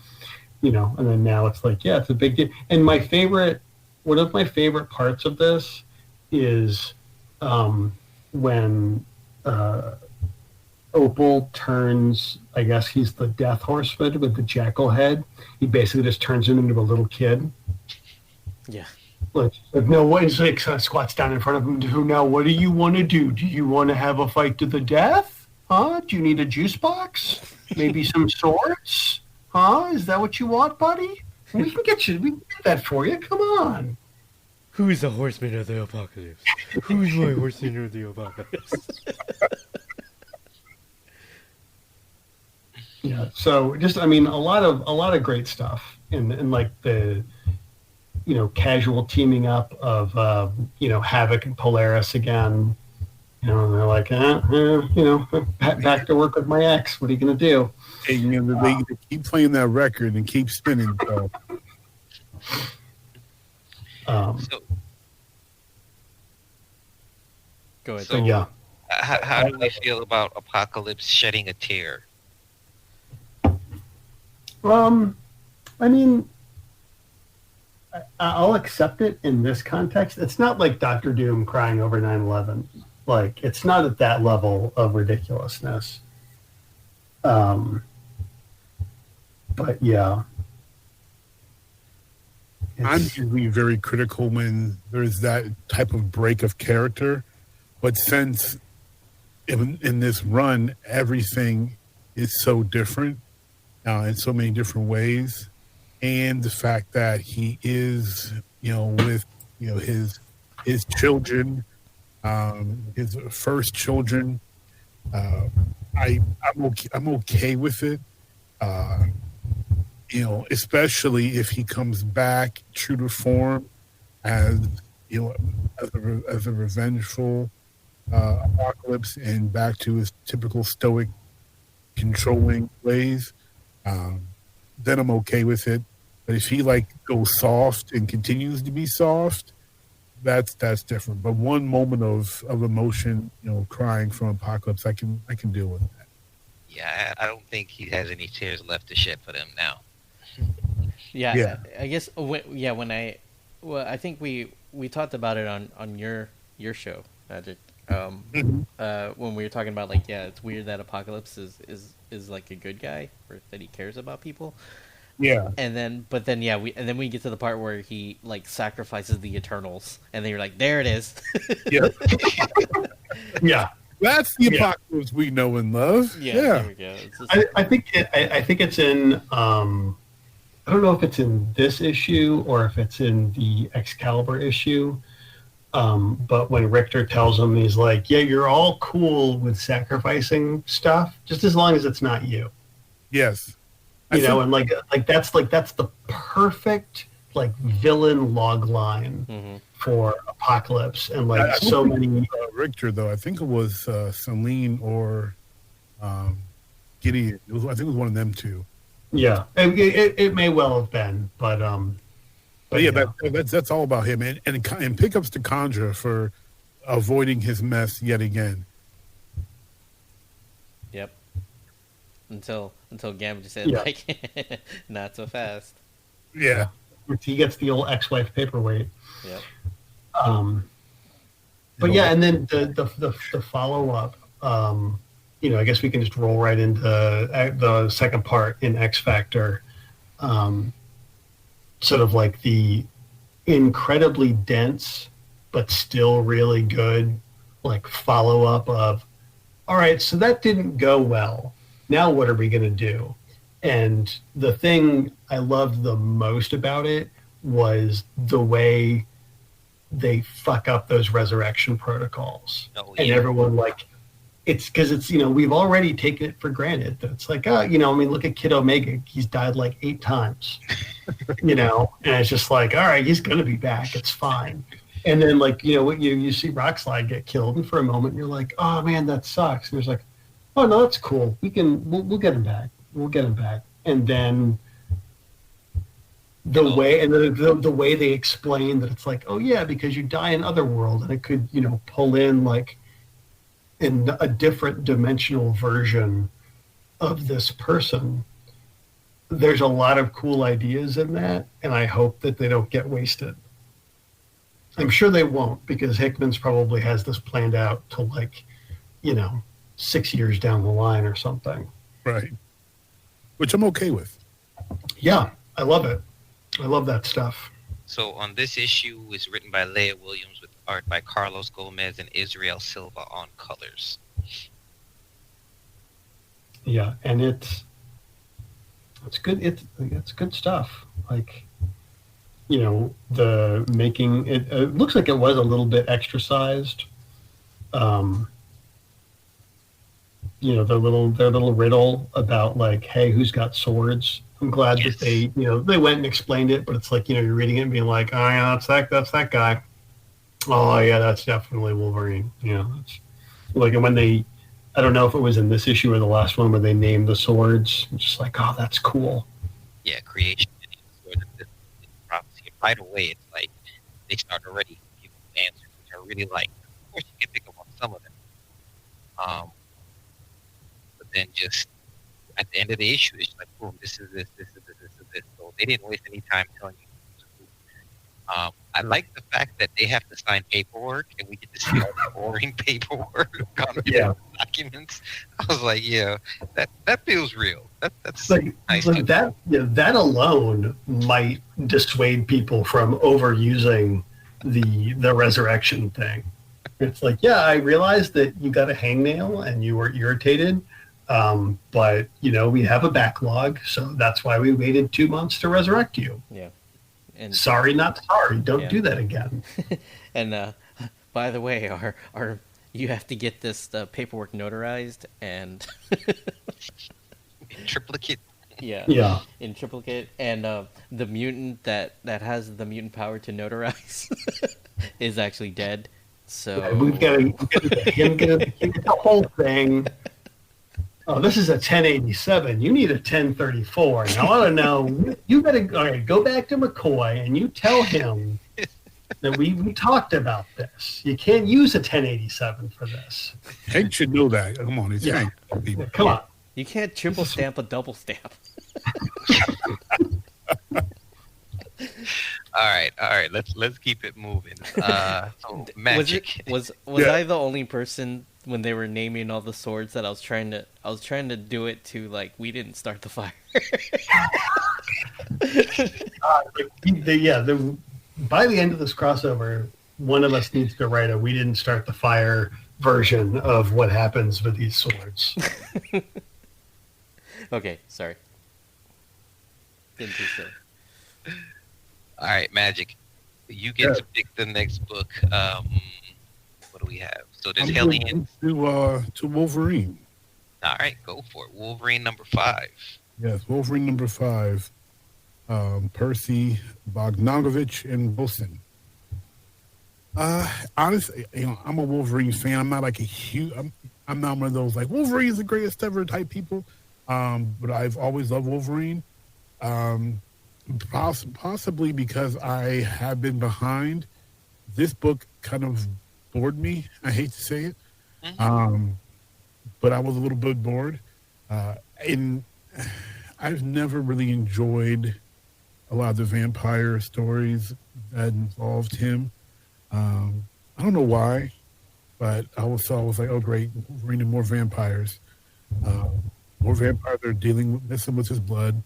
You know, and then now it's like, yeah, it's a big deal. And one of my favorite parts of this is when Opal turns, I guess he's the Death Horseman with the jackal head. He basically just turns him into a little kid. Yeah. Like no, what is like squats down in front of him. Now, what do you want to do? Do you want to have a fight to the death? Huh? Do you need a juice box? Maybe some swords? Huh? Is that what you want, buddy? We can get that for you. Come on. Who's the horseman of the apocalypse? Who's my horseman of the apocalypse? Yeah. So just, I mean, a lot of great stuff in like the, you know, casual teaming up of you know, Havoc and Polaris again. You know, and they're like, you know, back to work with my ex. What are you gonna do? Hey, you know, they keep playing that record and keep spinning. So. So, Go ahead. So, yeah. How do we feel about Apocalypse shedding a tear? I mean, I'll accept it in this context. It's not like Doctor Doom crying over 9/11. Like, it's not at that level of ridiculousness. But yeah. I'm usually very critical when there's that type of break of character. But since in this run, everything is so different in so many different ways, and the fact that he is, you know, with, you know, his children, his first children, I'm okay with it. You know, especially if he comes back true to form as, you know, as a revengeful Apocalypse and back to his typical stoic controlling ways, then I'm okay with it. But if he like goes soft and continues to be soft, that's different. But one moment of emotion, you know, crying from Apocalypse, I can deal with that. Yeah, I don't think he has any tears left to shed for them now. Yeah. I guess I think we talked about it on your show, Magic. When we were talking about, like, yeah, it's weird that Apocalypse is like a good guy, or that he cares about people. Yeah. And then we get to the part where he like sacrifices the Eternals, and then you're like, there it is. Yeah. Yeah. That's the Apocalypse we know and love. Yeah. There we go. I think it's in. I don't know if it's in this issue or if it's in the Excalibur issue. But when Richter tells him, he's like, yeah, you're all cool with sacrificing stuff, just as long as it's not you. Yes. You know, and that's the perfect like villain log line for Apocalypse, and like so many. Richter, though, I think it was Celine or Gideon. I think it was one of them two. Yeah, it may well have been, but yeah, that's all about him, and pickups to Chandra for avoiding his mess yet again. Yep. Until Gambit just said, like, not so fast. Yeah. He gets the old ex-wife paperweight. Yep. But yeah, and then the follow up. You know, I guess we can just roll right into the second part in X Factor. Sort of like the incredibly dense, but still really good, like follow up of, all right, so that didn't go well. Now what are we going to do? And the thing I loved the most about it was the way they fuck up those resurrection protocols. Oh, and yeah. everyone like it's because it's, you know, we've already taken it for granted that it's like, oh, you know, I mean, look at Kid Omega. He's died like 8 times, you know, and it's just like, all right, he's going to be back. It's fine. And then, like, you know, you see Rockslide get killed, and for a moment you're like, oh man, that sucks. And it's like, oh no, that's cool. We'll get him back. We'll get him back. And then the way they explain that it's like, oh yeah, because you die in Otherworld, and it could, you know, pull in like in a different dimensional version of this person. There's a lot of cool ideas in that, and I hope that they don't get wasted. I'm sure they won't, because Hickman's probably has this planned out to, like, you know, 6 years down the line or something. Right. Which I'm okay with. Yeah, I love it. I love that stuff. So on this issue, it's written by Leah Williams with art by Carlos Gomez and Israel Silva on colors. Yeah, and it's good. It's good stuff. Like, you know, the making it looks like it was a little bit extra sized. You know, their little riddle about, like, hey, who's got swords? I'm glad that they, you know, they went and explained it, but it's like, you know, you're reading it and being like, oh yeah, that's that guy. Oh yeah, that's definitely Wolverine. You know, it's like, and when they, I don't know if it was in this issue or the last one where they named the swords. I'm just like, oh, that's cool. Yeah, creation and prophecy. Right away, it's like they start already giving answers, which I really like. Of course, you can pick up on some of them. But then just at the end of the issue, it's like, boom, this is this. So they didn't waste any time telling you. I like the fact that they have to sign paperwork, and we get to see all the boring paperwork on documents. I was like, yeah, that feels real. That's like, nice. Like that, yeah, that alone might dissuade people from overusing the resurrection thing. It's like, yeah, I realized that you got a hangnail and you were irritated, but, you know, we have a backlog, so that's why we waited 2 months to resurrect you. Yeah. And sorry, not sorry. Don't do that again. And by the way, our you have to get this paperwork notarized and in triplicate. Yeah. In triplicate, and the mutant that has the mutant power to notarize is actually dead. So we've got to get the whole thing. Oh, this is a 1087. You need a 1034. Now, I don't know. You got to go back to McCoy and you tell him that we talked about this. You can't use a 1087 for this. Hank should know that. Come on, it's Hank. Yeah, come on. You can't triple stamp a double stamp. All right. Let's keep it moving. So magic. Was I the only person when they were naming all the swords that I was trying to do it to, like, we didn't start the fire? By the end of this crossover, one of us needs to write a "we didn't start the fire" version of what happens with these swords. Okay, sorry. Didn't think so. All right, magic. You get to pick the next book. What do we have? So there's Hellions. To Wolverine. All right, go for it. Wolverine number 5. Yes, Wolverine number 5. Percy, Bogdanovich, and Wilson. Honestly, you know, I'm a Wolverine fan. I'm not like a huge. I'm not one of those like Wolverine's the greatest ever type people. But I've always loved Wolverine. Possibly because I have been behind. This book kind of bored me. I hate to say it. But I was a little bit bored. And I've never really enjoyed a lot of the vampire stories that involved him. I don't know why, but I was like, oh great, we're into more vampires. More vampires are messing with his blood.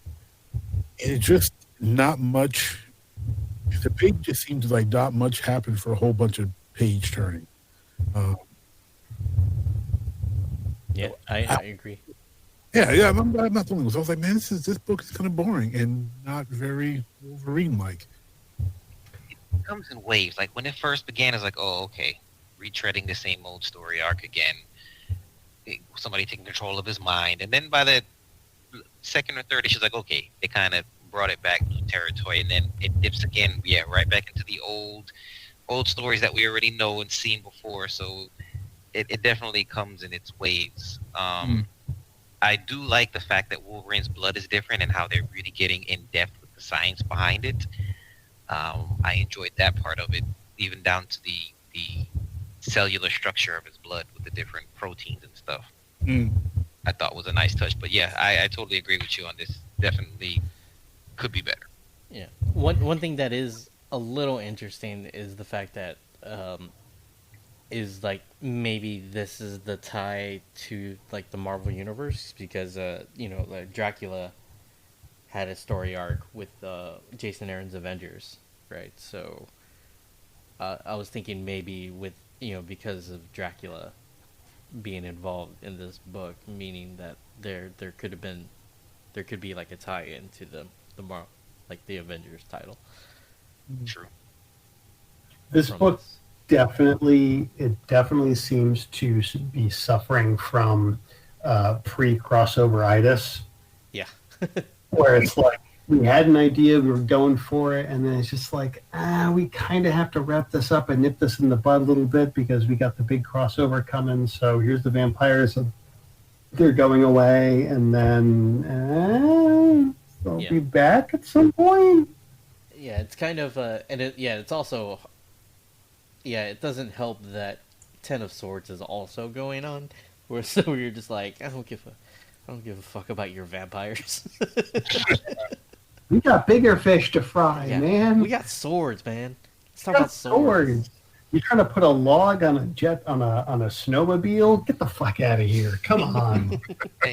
And it's just not much. The page just seems like not much happened for a whole bunch of page turning. Yeah, I agree. Yeah, I'm not the only one. So I was like, man, this book is kind of boring and not very Wolverine-like. It comes in waves. Like when it first began, it's like, oh, okay, retreading the same old story arc again. somebody taking control of his mind. And then by the second or third, she's like, okay, they kind of brought it back to territory, and then it dips again, right back into the old stories that we already know and seen before. So it definitely comes in its waves. I do like the fact that Wolverine's blood is different and how they're really getting in depth with the science behind it. I enjoyed that part of it, even down to the cellular structure of his blood with the different proteins and stuff. I thought was a nice touch. But yeah, I totally agree with you on this. Definitely could be better. Yeah. One thing that is a little interesting is the fact that is like maybe this is the tie to like the Marvel universe, because like Dracula had a story arc with Jason Aaron's Avengers, right? So I was thinking maybe with because of Dracula being involved in this book, meaning that there could be like a tie-in to the Marvel, like the Avengers title. True. This book definitely seems to be suffering from pre-crossover-itis. Yeah. Where it's like we had an idea, we were going for it, and then it's just like, we kind of have to wrap this up and nip this in the bud a little bit because we got the big crossover coming. So here's the vampires. They're going away, and then they'll be back at some point. Yeah, it's kind of it's also it doesn't help that Ten of Swords is also going on, where so you're just like, I don't give a fuck about your vampires. We got bigger fish to fry, man. We got swords, man. Let's talk about swords. You're trying to put a log on a snowmobile? Get the fuck out of here. Come on.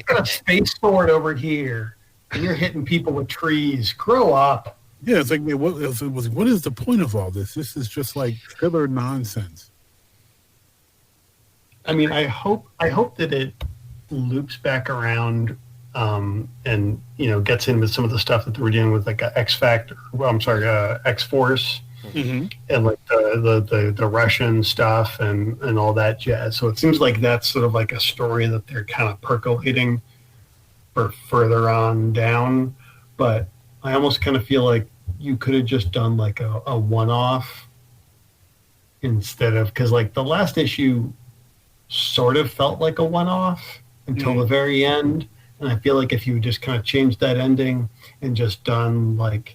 Got a space sword over here. And you're hitting people with trees. Grow up. Yeah, it's like, what is the point of all this? This is just like filler nonsense. I mean, I hope that it loops back around and gets in with some of the stuff that they were dealing with, like X-Factor. Well, I'm sorry, X-Force, and like the Russian stuff and all that jazz. So it seems like that's sort of like a story that they're kind of percolating for further on down. But I almost kind of feel like you could have just done like a one-off instead of, because like the last issue sort of felt like a one-off until the very end. And I feel like if you just kind of changed that ending and just done like,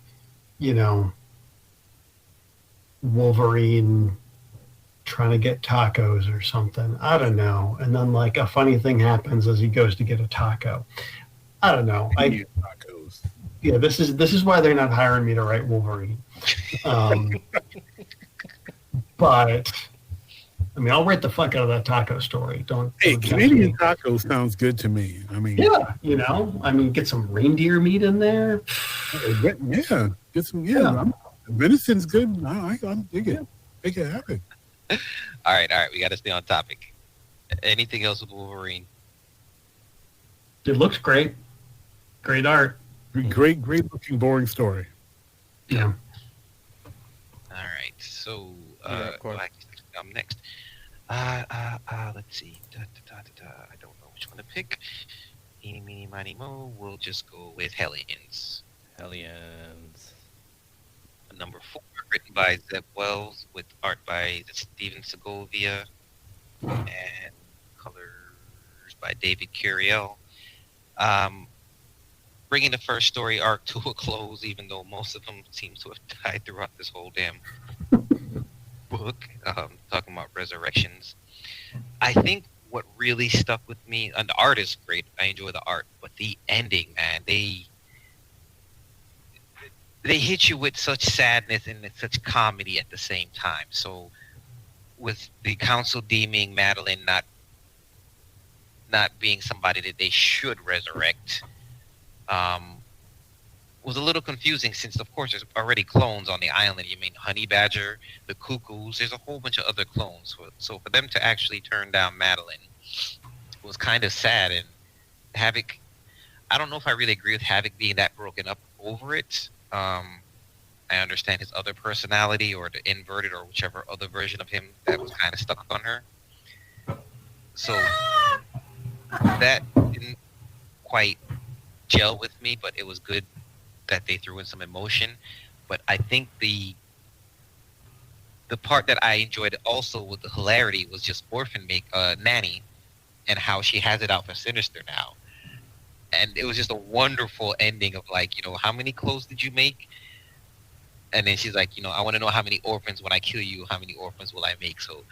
Wolverine trying to get tacos or something, I don't know. And then like a funny thing happens as he goes to get a taco. I don't know. Tacos. Yeah, this is why they're not hiring me to write Wolverine. But I mean, I'll write the fuck out of that taco story. Canadian taco sounds good to me. I mean, get some reindeer meat in there. Yeah, get some. Venison's good. I'm digging it. Make it happen. All right. We got to stay on topic. Anything else with Wolverine? It looks great. Great art. Great looking, boring story. Yeah. All right. So, I'm next. Let's see. I don't know which one to pick. Eeny, meeny, miny, mo. We'll just go with Hellions. Number 4, written by Zeb Wells, with art by Steven Segovia, and colors by David Curiel. Bringing the first story arc to a close, even though most of them seem to have died throughout this whole damn book. Talking about resurrections. I think what really stuck with me, and the art is great, I enjoy the art, but the ending, man, they hit you with such sadness and such comedy at the same time. So with the council deeming Madeline not being somebody that they should resurrect, was a little confusing, since of course there's already clones on the island. You mean Honey Badger, the Cuckoos, there's a whole bunch of other clones. So for them to actually turn down Madeline was kind of sad. And Havoc, I don't know if I really agree with Havoc being that broken up over it. I understand his other personality, or the inverted, or whichever other version of him that was kind of stuck on her. So that didn't quite gel with me, but it was good that they threw in some emotion. But I think the part that I enjoyed also with the hilarity was just Nanny, and how she has it out for Sinister now. And it was just a wonderful ending of like, how many clothes did you make? And then she's like, I want to know how many orphans when I kill you, how many orphans will I make? So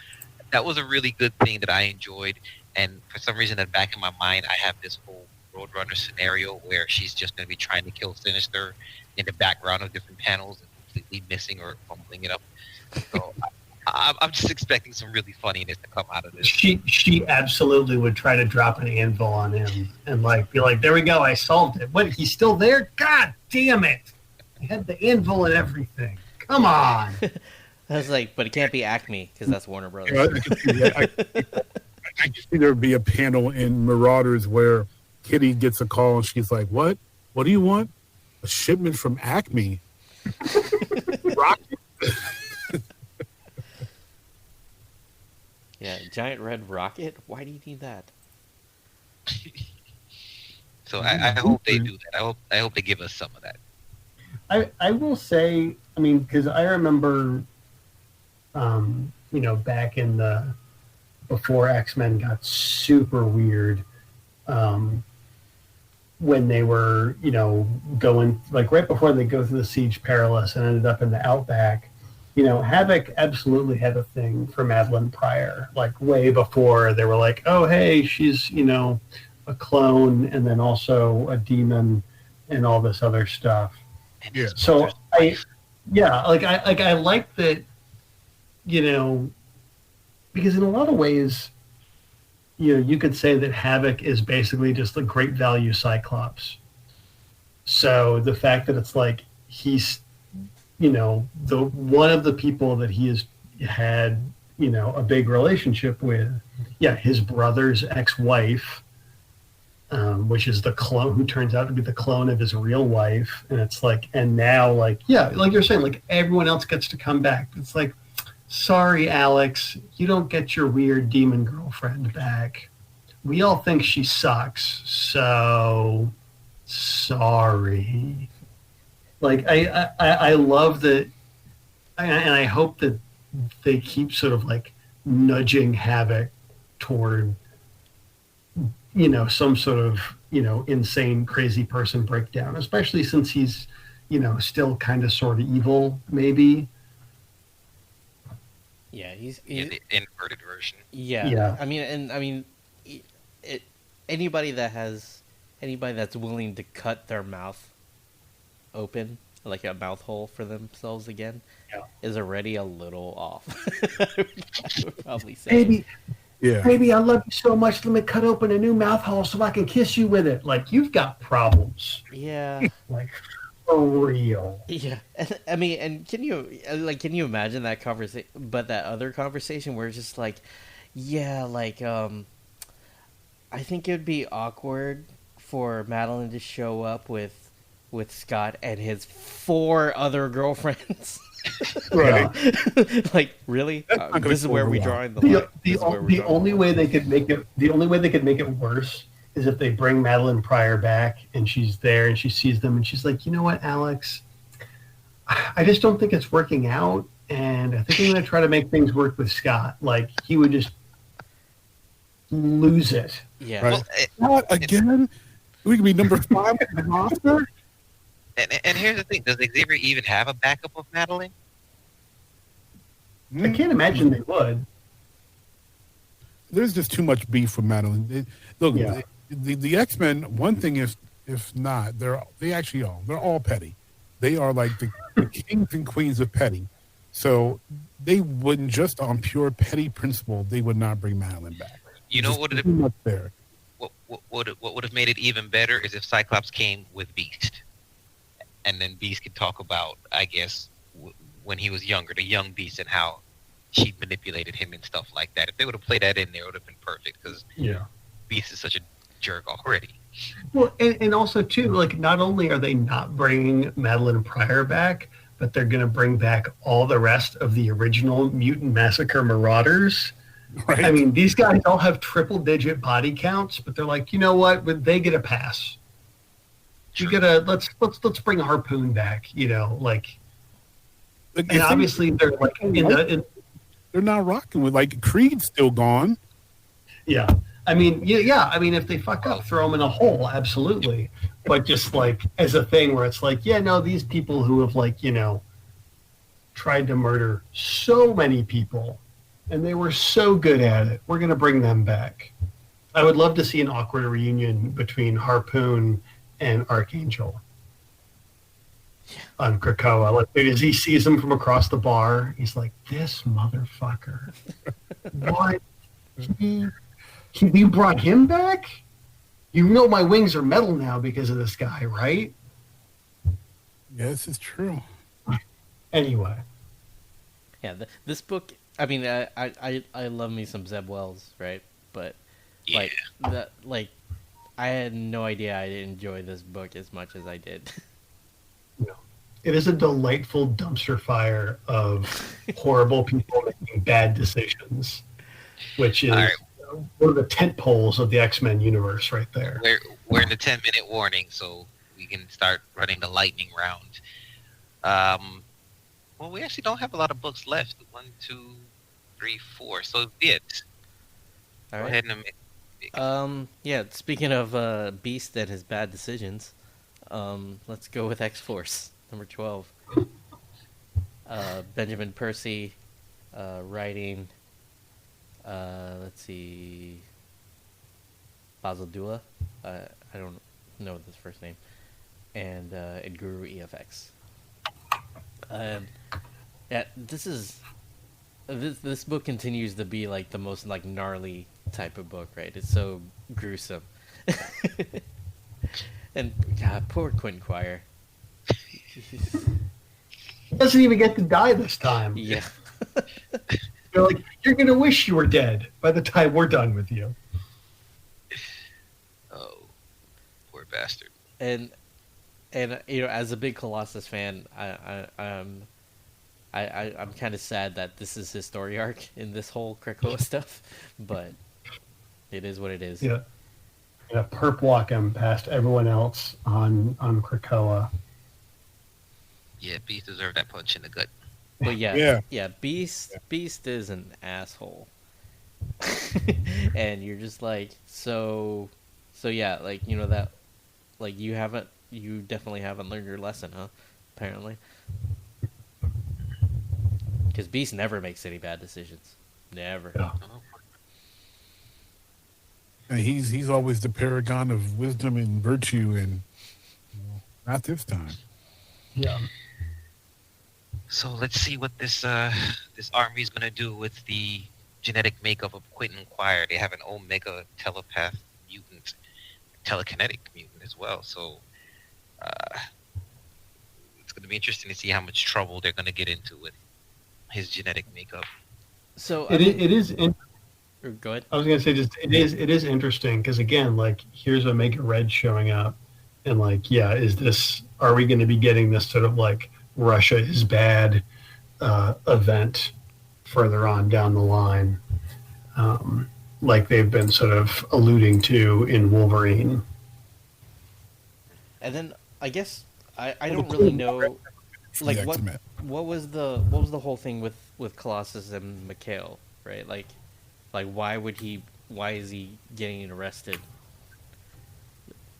that was a really good thing that I enjoyed. And for some reason, in the back of my mind, I have this whole Roadrunner scenario where she's just going to be trying to kill Sinister in the background of different panels and completely missing or fumbling it up. So I'm just expecting some really funniness to come out of this. She absolutely would try to drop an anvil on him and be like, there we go, I solved it. What, he's still there? God damn it. I had the anvil and everything. Come on. I was like, but it can't be Acme because that's Warner Brothers. I just think there would be a panel in Marauders where Kitty gets a call and she's like, what? What do you want? A shipment from Acme. Rocket? Yeah, giant red rocket? Why do you need that? So I hope they do that. I hope they give us some of that. I will say, I mean, because I remember, back in before X-Men got super weird, when they were, going, like right before they go through the Siege Perilous and ended up in the Outback, Havoc absolutely had a thing for Madeline Pryor, like way before they were like, oh, hey, she's, a clone and then also a demon and all this other stuff. Yeah. So I like that, because in a lot of ways, you could say that Havoc is basically just a great value Cyclops. So the fact that it's like he's, the one of the people that he has had, a big relationship with, his brother's ex-wife, which is the clone who turns out to be the clone of his real wife. And it's like, and now like you're saying, like everyone else gets to come back. It's like, sorry, Alex, you don't get your weird demon girlfriend back. We all think she sucks. So sorry. Like I love that. And I hope that they keep sort of like nudging Havoc toward, some sort of, insane, crazy person breakdown, especially since he's, still kind of sort of evil, maybe. Yeah, he's the inverted version. Yeah. I mean, anybody that's willing to cut their mouth open, like a mouth hole for themselves again, is already a little off. I would probably say. Baby, I love you so much. Let me cut open a new mouth hole so I can kiss you with it. Like, you've got problems. Yeah. Like, for real. Yeah. I mean, and can you imagine that conversation, but that other conversation where it's just like, I think it'd be awkward for Madeline to show up with Scott and his 4 other girlfriends. Right. Like, really? This is where we drawing the line. The only way they could make it worse is if they bring Madeline Pryor back and she's there and she sees them and she's like, you know what, Alex? I just don't think it's working out, and I think I'm going to try to make things work with Scott. Like, he would just lose it. Yeah. Right. What, again? We could be number 5 in the roster? And here's the thing: does Xavier even have a backup of Madeline? I can't imagine they would. There's just too much beef with Madeline. The X-Men. One thing is, if not, they're all petty. They are like the kings and queens of petty. So they wouldn't, just on pure petty principle, they would not bring Madeline back. You know what? Too much there. What would have made it even better is if Cyclops came with Beast. And then Beast could talk about, I guess, when he was younger, the young Beast, and how she manipulated him and stuff like that. If they would have played that in there, it would have been perfect, because Beast is such a jerk already. Well, and also, too, like, not only are they not bringing Madeline Pryor back, but they're going to bring back all the rest of the original Mutant Massacre Marauders. Right? I mean, these guys all have triple-digit body counts, but they're like, you know what? But they get a pass. You gotta let's bring Harpoon back. You know, like, and obviously they're like they're not rocking with like Creed's still gone. Yeah. I mean, yeah. I mean, if they fuck up, throw them in a hole, absolutely. But just like as a thing where it's like, yeah, no, these people who have like, you know, tried to murder so many people and they were so good at it, we're going to bring them back. I would love to see an awkward reunion between Harpoon and Archangel on Krakoa. Like, as he sees him from across the bar, he's like, this motherfucker. What? You brought him back? You know my wings are metal now because of this guy, right? Yes, it's true. Anyway. Yeah, this book. I mean, I love me some Zeb Wells, right? But I had no idea I'd enjoy this book as much as I did. No. It is a delightful dumpster fire of horrible people making bad decisions, which is one of the tent poles of the X-Men universe right there. We're in the 10-minute warning, so we can start running the lightning round. Well, we actually don't have a lot of books left. 1, 2, 3, 4. So it. All Go right. ahead and Yeah. Speaking of Beast and his bad decisions, let's go with X-Force number 12. Benjamin Percy, writing. Let's see. Basil Dula. I don't know his first name, and Guru EFX. Yeah, this book continues to be like the most like gnarly type of book, right? It's so gruesome. And God, poor Quentin Quire. He doesn't even get to die this time. Yeah. They're like, you're going to wish you were dead by the time we're done with you. Oh, poor bastard. And you know, as a big Colossus fan, I'm kind of sad that this is his story arc in this whole Krakoa stuff, but it is what it is. Yeah. Perp walk him past everyone else on Krakoa. Yeah, Beast deserved that punch in the gut. But yeah, Beast is an asshole. And you're just like, so yeah, like, you know, that, like, you definitely haven't learned your lesson, huh? Apparently. Because Beast never makes any bad decisions. Never. Yeah. And he's always the paragon of wisdom and virtue, and not this time. Yeah. So let's see what this army is gonna do with the genetic makeup of Quentin Quire. They have an Omega telepath mutant, telekinetic mutant as well. So it's gonna be interesting to see how much trouble they're gonna get into with his genetic makeup. So It is. Go ahead. I was gonna say, just it is interesting because, again, like, here's Omega Red showing up, and like, yeah, are we going to be getting this sort of like Russia is bad event further on down the line, like they've been sort of alluding to in Wolverine? And then I guess I don't really know, like, what was the whole thing with Colossus and Mikhail, right? Like why is he getting arrested?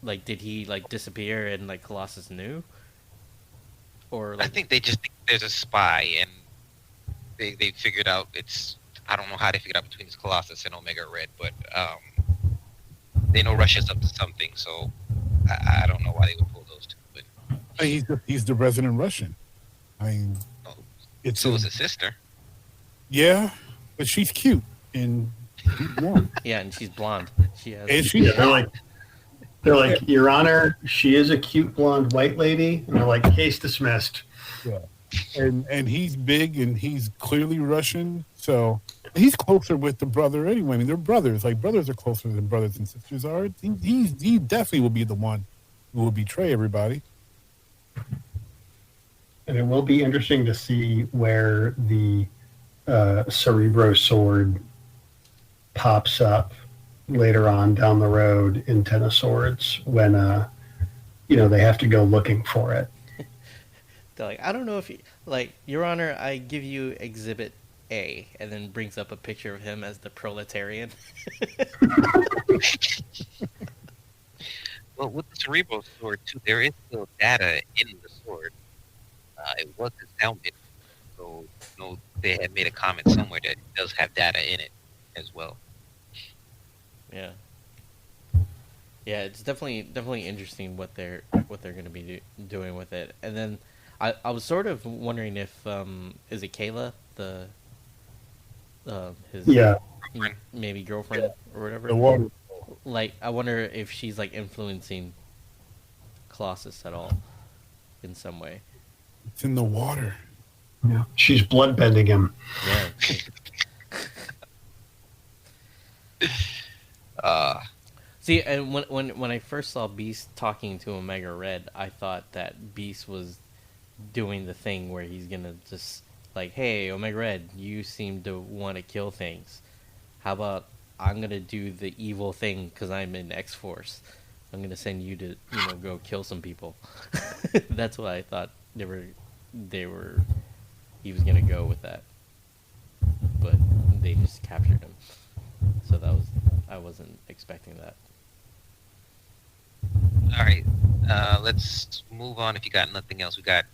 Like, did he like disappear and like Colossus knew? Or like, I think they just think there's a spy, and they figured out I don't know how they figured out between Colossus and Omega Red, but they know Russia's up to something, so I don't know why they would pull those two. But He's the resident Russian. I mean, so is his sister. Yeah, but she's cute and she's blonde. Yeah, and she's blonde. They're like, Your Honor, she is a cute blonde white lady, and they're like, case dismissed. Yeah, and he's big and he's clearly Russian, so he's closer with the brother anyway. I mean, they're brothers. Like, brothers are closer than brothers and sisters are. He definitely will be the one who will betray everybody. And it will be interesting to see where the Cerebro sword pops up later on down the road in Ten of Swords when they have to go looking for it. They're like, I don't know if like, Your Honor, I give you Exhibit A, and then brings up a picture of him as the proletarian. Well, with the Cerebral sword too, there is still data in the sword. It was helmet, so they had made a comment somewhere that it does have data in it as well. Yeah. Yeah, it's definitely interesting what they're going to be doing with it. And then I was sort of wondering if is it Kayla, the his maybe girlfriend or whatever. The water. Like, I wonder if she's like influencing Colossus at all in some way. It's in the water. Yeah, she's bloodbending him. Yeah. See, and when I first saw Beast talking to Omega Red, I thought that Beast was doing the thing where he's gonna just like, hey, Omega Red, you seem to want to kill things. How about I'm gonna do the evil thing because I'm in X-Force. I'm gonna send you to go kill some people. That's what I thought he was gonna go with that, but they just captured him. So I wasn't expecting that. All right, let's move on. If you got nothing else, we got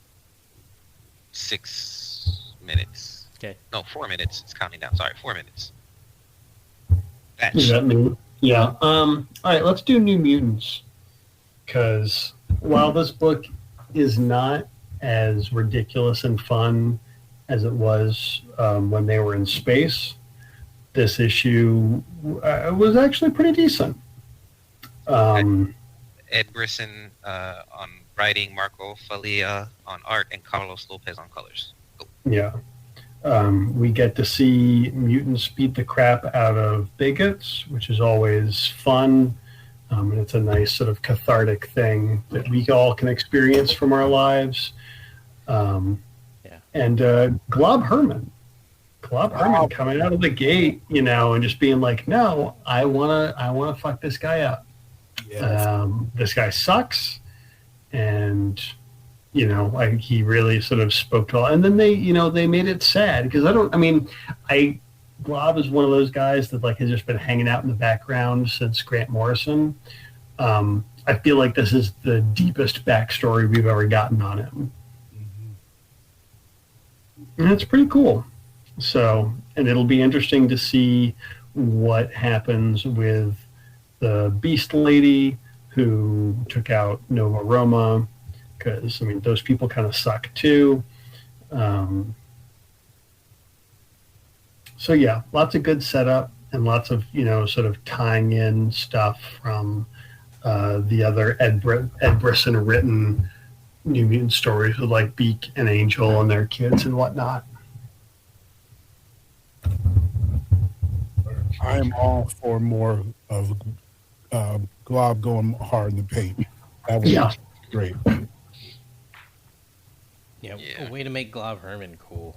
6 minutes. Okay. No, 4 minutes. It's counting down. Sorry, 4 minutes. Is that me? Yeah. All right, let's do New Mutants. Because while this book is not as ridiculous and fun as it was when they were in space, this issue was actually pretty decent. Ed Brisson on writing, Marco Falia on art, and Carlos Lopez on colors. Go. Yeah. We get to see mutants beat the crap out of bigots, which is always fun. And it's a nice sort of cathartic thing that we all can experience from our lives. And Glob Herman coming out of the gate, and just being like, no, I wanna fuck this guy up. Yes. This guy sucks. And he really sort of spoke to all, and then they made it sad because Glob is one of those guys that has just been hanging out in the background since Grant Morrison. I feel like this is the deepest backstory we've ever gotten on him. Mm-hmm. And it's pretty cool. So, and it'll be interesting to see what happens with the Beast Lady who took out Nova Roma. Because, those people kind of suck too. So, yeah, lots of good setup and lots of, sort of tying in stuff from the other Ed Brisson written New Mutant stories with, Beak and Angel and their kids and whatnot. I am all for more of Glob going hard in the paint. That was great. Yeah, a way to make Glob Herman cool.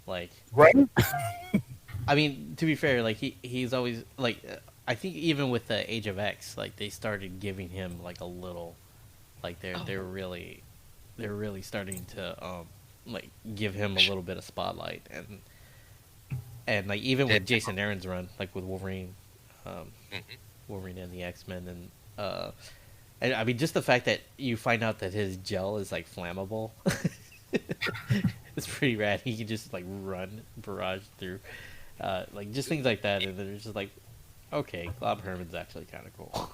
Right? To be fair, he's always, I think even with the Age of X, they started giving him, a little, they're really starting to, give him a little bit of spotlight. And even with Jason Aaron's run, with Wolverine, Wolverine and the X-Men, and just the fact that you find out that his gel is, flammable. It's pretty rad. He can just run barrage through, just things like that, and then it's just okay, Glob Herman's actually kind of cool.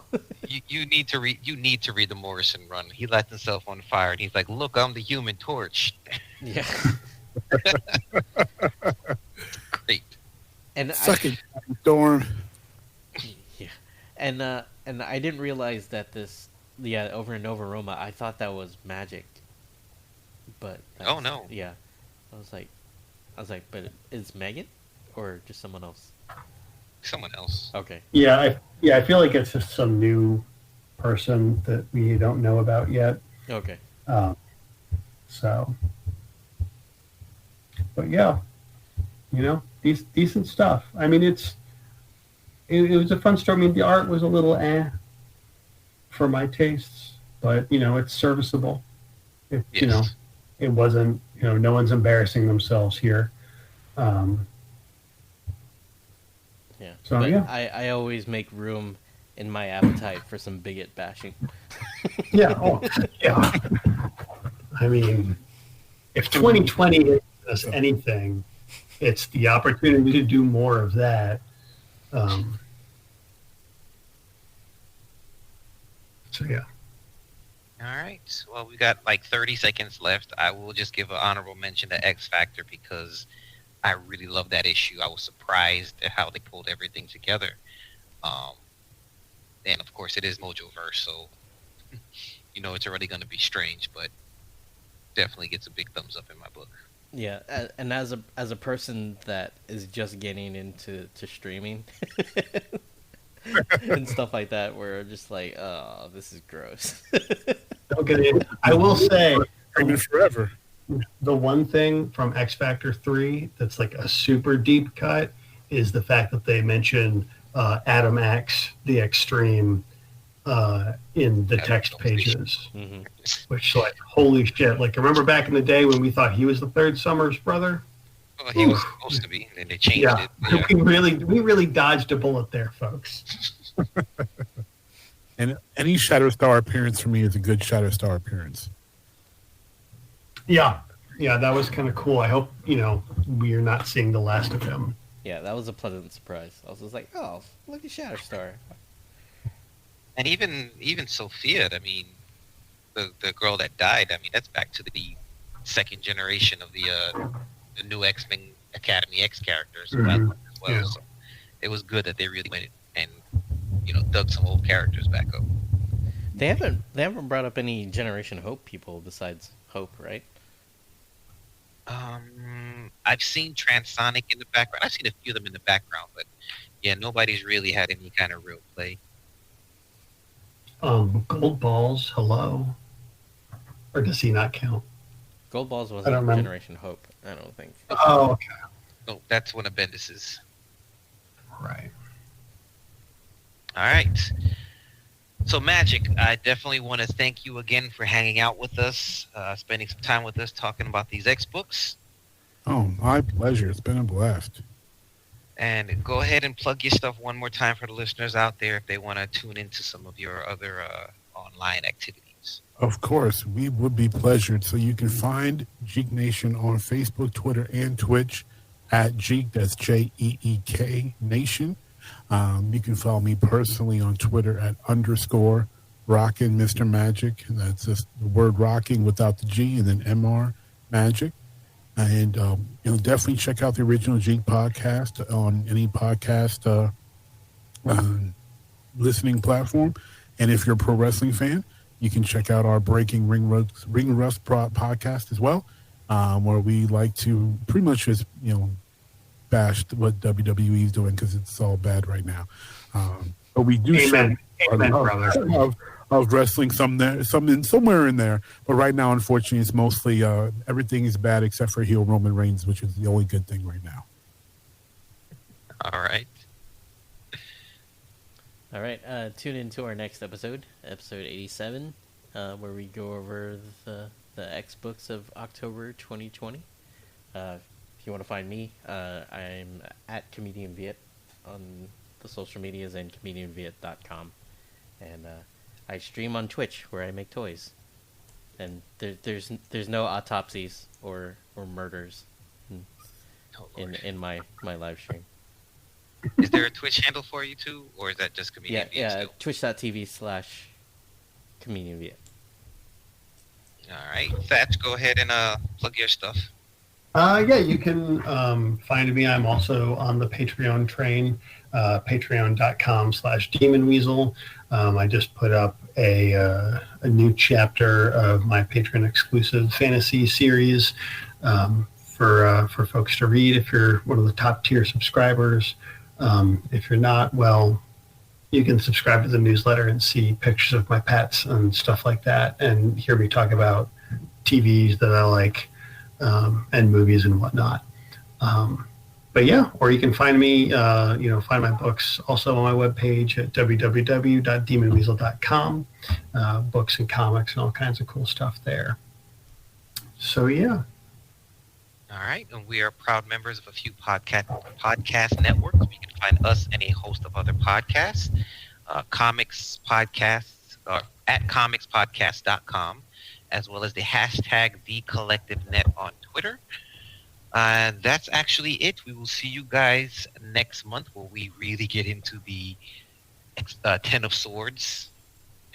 you need to read the Morrison run. He lights himself on fire, and he's like, "Look, I'm the Human Torch." Yeah. Great. And Second storm. Yeah, and I didn't realize that over in Nova Roma, I thought that was magic. But oh no, yeah, I was like, but is Megan or just someone else? Someone else. Okay. Yeah, I feel like it's just some new person that we don't know about yet. Okay. So, but yeah, decent stuff. it was a fun story. I mean, the art was a little for my tastes, but it's serviceable. Yes. It wasn't. No one's embarrassing themselves here. Yeah. So, but yeah. I always make room in my appetite for some bigot bashing. Yeah. Oh, yeah. I mean, if 2020 is us anything, it's the opportunity to do more of that. So yeah. All right. Well, we got like 30 seconds left. I will just give an honorable mention to X Factor because I really love that issue. I was surprised at how they pulled everything together. And of course, it is Mojoverse, so it's already going to be strange, but definitely gets a big thumbs up in my book. Yeah, and as a person that is just getting into streaming and stuff like that, we're just like, oh, this is gross. Don't get in. I will say, forever. The one thing from X Factor 3 that's like a super deep cut is the fact that they mention Adam X, the Extreme, in the text pages. Mm-hmm. Which, like, holy shit. Like, remember back in the day when we thought he was the third Summers brother? Well, he was supposed to be, and then they changed it. Yeah. We really dodged a bullet there, folks. And any Shatterstar appearance for me is a good Shatterstar appearance. Yeah, that was kind of cool. I hope, we are not seeing the last of him. Yeah, that was a pleasant surprise. I was just like, oh, look at Shatterstar. And even Sophia, I mean, the girl that died, I mean, that's back to the second generation of the new X-Men Academy X characters as well. Yeah. So it was good that they really went and dug some old characters back up. They haven't brought up any Generation Hope people besides Hope, right? I've seen Transonic in the background. I've seen a few of them in the background, but yeah, nobody's really had any kind of real play. Gold Balls, hello? Or does he not count? Gold Balls I wasn't don't remember. Generation Hope, I don't think. Oh, okay. No, that's one of Bendis's. Right. All right. So, Magic, I definitely want to thank you again for hanging out with us, spending some time with us, talking about these X books. Oh, my pleasure. It's been a blast. And go ahead and plug your stuff one more time for the listeners out there if they want to tune into some of your other online activities. Of course, we would be pleasured. So you can find Geek Nation on Facebook, Twitter, and Twitch at Geek. That's JEEK Nation. You can follow me personally on Twitter at _ Rockin' Mr. Magic. That's just the word rocking without the G and then MR Magic. And definitely check out the original Geek podcast on any podcast listening platform. And if you're a pro wrestling fan, you can check out our Breaking Ring Rust podcast as well, where we like to pretty much just bash what WWE is doing because it's all bad right now. But we do Amen, brother. Of wrestling somewhere in there. But right now, unfortunately, it's mostly everything is bad except for heel Roman Reigns, which is the only good thing right now. All right. All right, tune in to our next episode 87, where we go over the X books of October 2020. If you want to find me, I'm at Comedian Viet on the social medias and comedianviet.com. And I stream on Twitch where I make toys. And there's no autopsies or murders in my live stream. Is there a Twitch handle for you too, or is that just Comedian Viet? Yeah, twitch.tv/Comedian Viet. All right, Thatch, go ahead and plug your stuff. Yeah, you can find me. I'm also on the Patreon train, patreon.com/demonweasel. I just put up a new chapter of my Patreon exclusive fantasy series for folks to read if you're one of the top tier subscribers. If you're not, well, you can subscribe to the newsletter and see pictures of my pets and stuff like that and hear me talk about TVs that I like and movies and whatnot. But yeah, or you can find me, find my books also on my webpage at www.demonweasel.com. Books and comics and all kinds of cool stuff there. So yeah. All right, and we are proud members of a few podcast networks. You can find us and a host of other podcasts. Comics podcasts at comicspodcast.com, as well as the hashtag TheCollectiveNet on Twitter. That's actually it. We will see you guys next month where we really get into the Ten of Swords,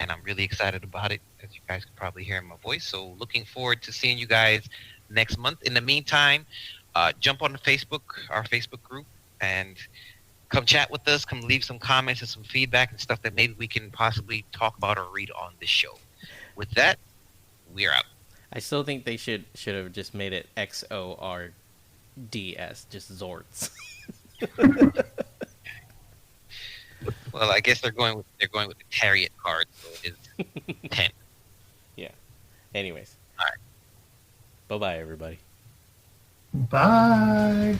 and I'm really excited about it, as you guys can probably hear in my voice. So looking forward to seeing you guys next month. In the meantime, jump on the our Facebook group, and come chat with us. Come leave some comments and some feedback and stuff that maybe we can possibly talk about or read on this show. With that, we're out. I still think they should have just made it XORDS, just Zords. Well, I guess they're going with the Tariot card, so it is 10. Yeah. Anyways. All right. Bye-bye, everybody. Bye.